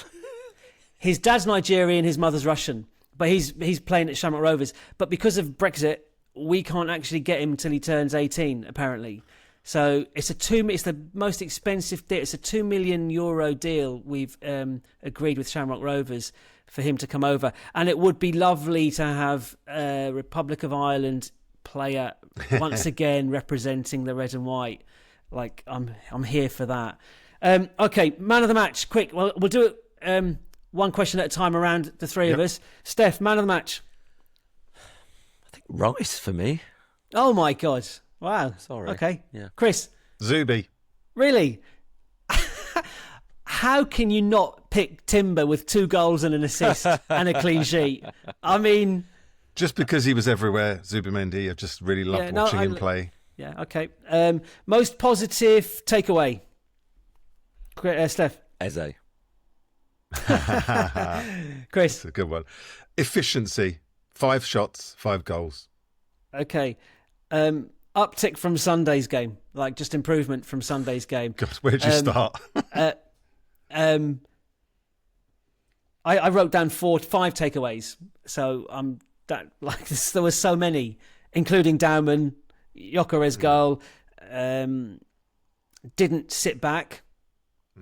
[SPEAKER 1] His dad's Nigerian, his mother's Russian, but he's playing at Shamrock Rovers. But because of Brexit, we can't actually get him until he turns 18, apparently. So it's the most expensive deal. It's a €2 million deal we've agreed with Shamrock Rovers for him to come over, and it would be lovely to have a Republic of Ireland player once again representing the red and white. Like I'm here for that. Okay, man of the match, quick. Well, we'll do it one question at a time around the three of us. Steph, man of the match.
[SPEAKER 3] I think Rice for me.
[SPEAKER 1] Oh my God. Wow.
[SPEAKER 3] Sorry.
[SPEAKER 1] Okay.
[SPEAKER 3] Yeah.
[SPEAKER 1] Chris.
[SPEAKER 2] Zubi.
[SPEAKER 1] Really? How can you not pick Timber with 2 goals and an assist and a clean sheet? I mean...
[SPEAKER 2] Just because he was everywhere, Zubimendi. I just really loved watching him play.
[SPEAKER 1] Yeah, okay. Most positive takeaway? Steph.
[SPEAKER 3] Eze.
[SPEAKER 1] Chris.
[SPEAKER 2] That's a good one. Efficiency. 5 shots, 5 goals.
[SPEAKER 1] Okay. Uptick from Sunday's game, like just improvement from Sunday's game.
[SPEAKER 2] God, where'd you start?
[SPEAKER 1] I wrote down 5 takeaways, so there were so many, including Dowman, Gyokeres goal. Didn't sit back,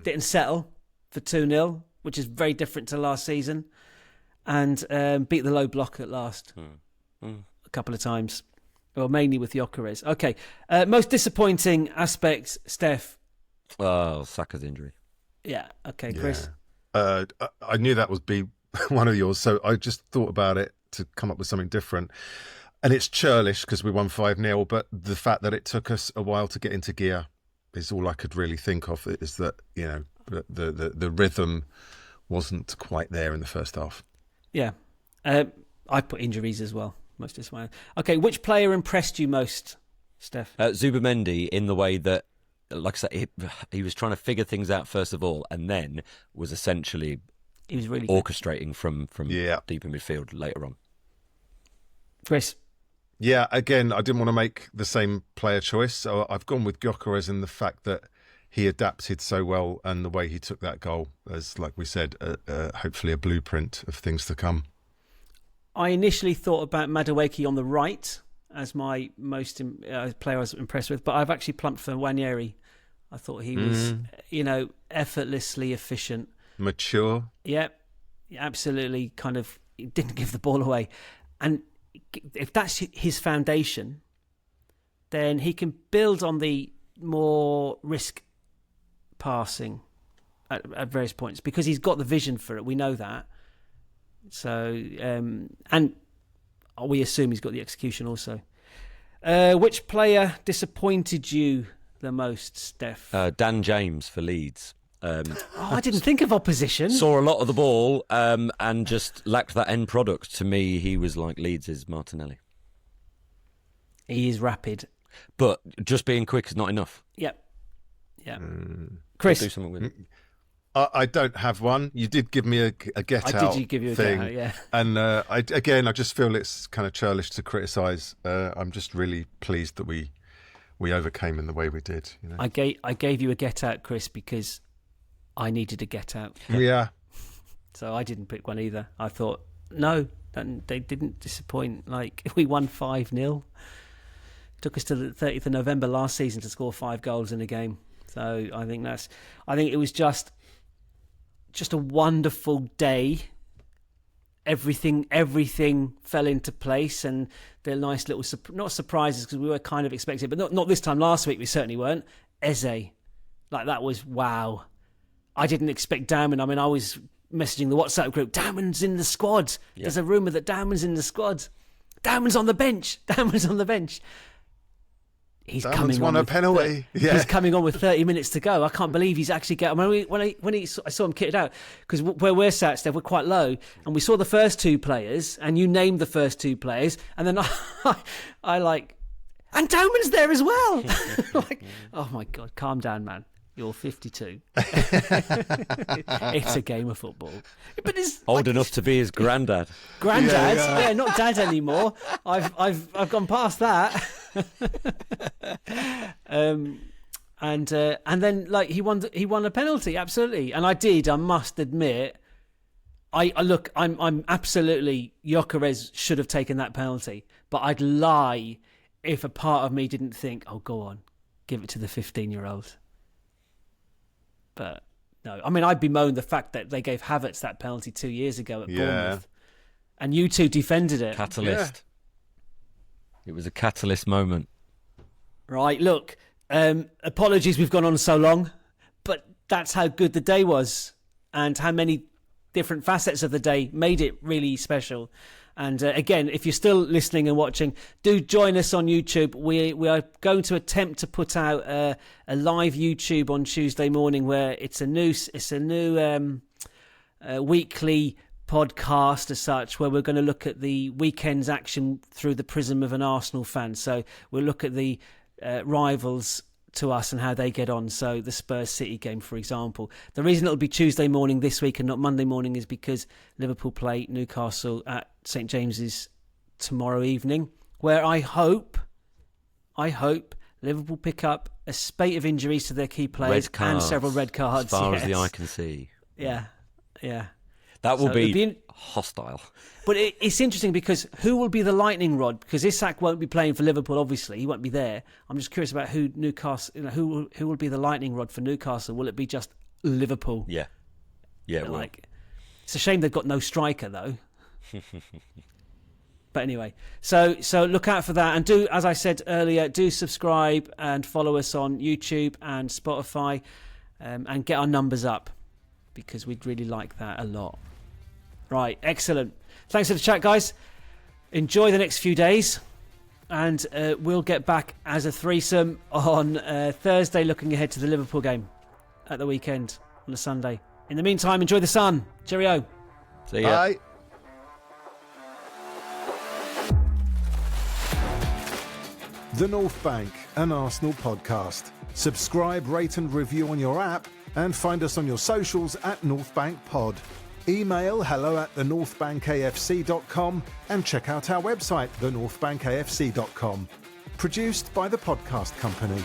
[SPEAKER 1] didn't settle for 2-0, which is very different to last season, and beat the low block at last. couple of times, well, mainly with Gyokeres. Okay, most disappointing aspects, Steph.
[SPEAKER 3] Oh, Saka's injury.
[SPEAKER 1] Yeah. Okay, Chris.
[SPEAKER 2] I knew that would be one of yours, so I just thought about it to come up with something different. And it's churlish because we won 5-0, but the fact that it took us a while to get into gear is all I could really think of. Is that, you know, the rhythm wasn't quite there in the first half.
[SPEAKER 1] Yeah. I put injuries as well. Most disappointing. Okay, which player impressed you most, Steph?
[SPEAKER 3] Zubamendi, in the way that, like I said, he was trying to figure things out first of all, and then was essentially
[SPEAKER 1] He was really
[SPEAKER 3] orchestrating from deep in midfield later on.
[SPEAKER 1] Chris?
[SPEAKER 2] Yeah, again, I didn't want to make the same player choice, so I've gone with Gyokeres in the fact that he adapted so well, and the way he took that goal as, like we said, hopefully a blueprint of things to come.
[SPEAKER 1] I initially thought about Madueke on the right as my most player I was impressed with, but I've actually plumped for Nwaneri. I thought he was, effortlessly efficient.
[SPEAKER 2] Mature.
[SPEAKER 1] Yeah, absolutely. Kind of didn't give the ball away. And if that's his foundation, then he can build on the more risk passing at various points because he's got the vision for it. We know that. So, and we assume he's got the execution also. Which player disappointed you the most, Steph?
[SPEAKER 3] Dan James for Leeds.
[SPEAKER 1] I didn't think of opposition.
[SPEAKER 3] Saw a lot of the ball and just lacked that end product. To me, he was like Leeds' Martinelli.
[SPEAKER 1] He is rapid.
[SPEAKER 3] But just being quick is not enough.
[SPEAKER 1] Yep. Yeah. Chris?
[SPEAKER 3] Do something with it.
[SPEAKER 2] I don't have one. You did give me a get out
[SPEAKER 1] give you a
[SPEAKER 2] thing.
[SPEAKER 1] get out, yeah.
[SPEAKER 2] And I just feel it's kind of churlish to criticise. I'm just really pleased that we overcame in the way we did. You know?
[SPEAKER 1] I gave you a get out, Chris, because I needed a get out.
[SPEAKER 2] Yeah.
[SPEAKER 1] So I didn't pick one either. I thought, no, they didn't disappoint. Like, we won 5-0. Took us to the 30th of November last season to score 5 goals in a game. So I think it was just a wonderful day. Everything fell into place, and the nice little not surprises because we were kind of expecting it, but not this time. Last week we certainly weren't. Eze, like, that was wow. I didn't expect Dowman. I mean, I was messaging the WhatsApp group. Dowman's in the squad. Yeah. There's a rumour that Dowman's in the squad. Dowman's on the bench. He's
[SPEAKER 2] Dowman's
[SPEAKER 1] coming
[SPEAKER 2] won
[SPEAKER 1] on
[SPEAKER 2] a penalty. Yeah.
[SPEAKER 1] He's coming on with 30 minutes to go. I can't believe he's actually getting. I saw him kitted out, because where we're sat, Steph, we're quite low, and we saw the first 2 players, and you named the first 2 players, and then I like, and Dowman's there as well. Like, oh my God, calm down, man. You're 52. It's a game of football, but it's
[SPEAKER 3] old enough to be his granddad.
[SPEAKER 1] Granddad, yeah, not dad anymore. I've gone past that. And then, like, he won a penalty, absolutely. And I must admit, I'm absolutely, Gyokeres should have taken that penalty, but I'd lie if a part of me didn't think, oh, go on, give it to the 15-year-old. But no, I mean, I bemoaned the fact that they gave Havertz that penalty 2 years ago at Bournemouth, and you two defended it.
[SPEAKER 3] Catalyst. Yeah. It was a catalyst moment.
[SPEAKER 1] Right, look, apologies we've gone on so long, but that's how good the day was, and how many different facets of the day made it really special. And again, if you're still listening and watching, do join us on YouTube. We are going to attempt to put out a live YouTube on Tuesday morning, where it's a new weekly podcast as such, where we're going to look at the weekend's action through the prism of an Arsenal fan. So we'll look at the rivals to us and how they get on. So the Spurs City game, for example. The reason it'll be Tuesday morning this week and not Monday morning is because Liverpool play Newcastle at St James's tomorrow evening, where I hope Liverpool pick up a spate of injuries to their key players and several red cards.
[SPEAKER 3] As far as the eye can see.
[SPEAKER 1] Yeah.
[SPEAKER 3] That will be hostile.
[SPEAKER 1] But it's interesting because who will be the lightning rod? Because Isak won't be playing for Liverpool, obviously. He won't be there. I'm just curious about who Newcastle, who will be the lightning rod for Newcastle. Will it be just Liverpool?
[SPEAKER 3] Yeah, it will.
[SPEAKER 1] It's a shame they've got no striker, though. But anyway, so look out for that, and do, as I said earlier, do subscribe and follow us on YouTube and Spotify, and get our numbers up, because we'd really like that a lot. Right, excellent. Thanks for the chat, guys. Enjoy the next few days, and we'll get back as a threesome on Thursday, looking ahead to the Liverpool game at the weekend on a Sunday. In the meantime, enjoy the sun. Cheerio.
[SPEAKER 3] See ya.
[SPEAKER 2] Bye. The North Bank, an Arsenal podcast. Subscribe, rate and review on your app, and find us on your socials at North Bank Pod. Email hello@thenorthbankafc.com and check out our website, thenorthbankafc.com. Produced by the Podcast Company.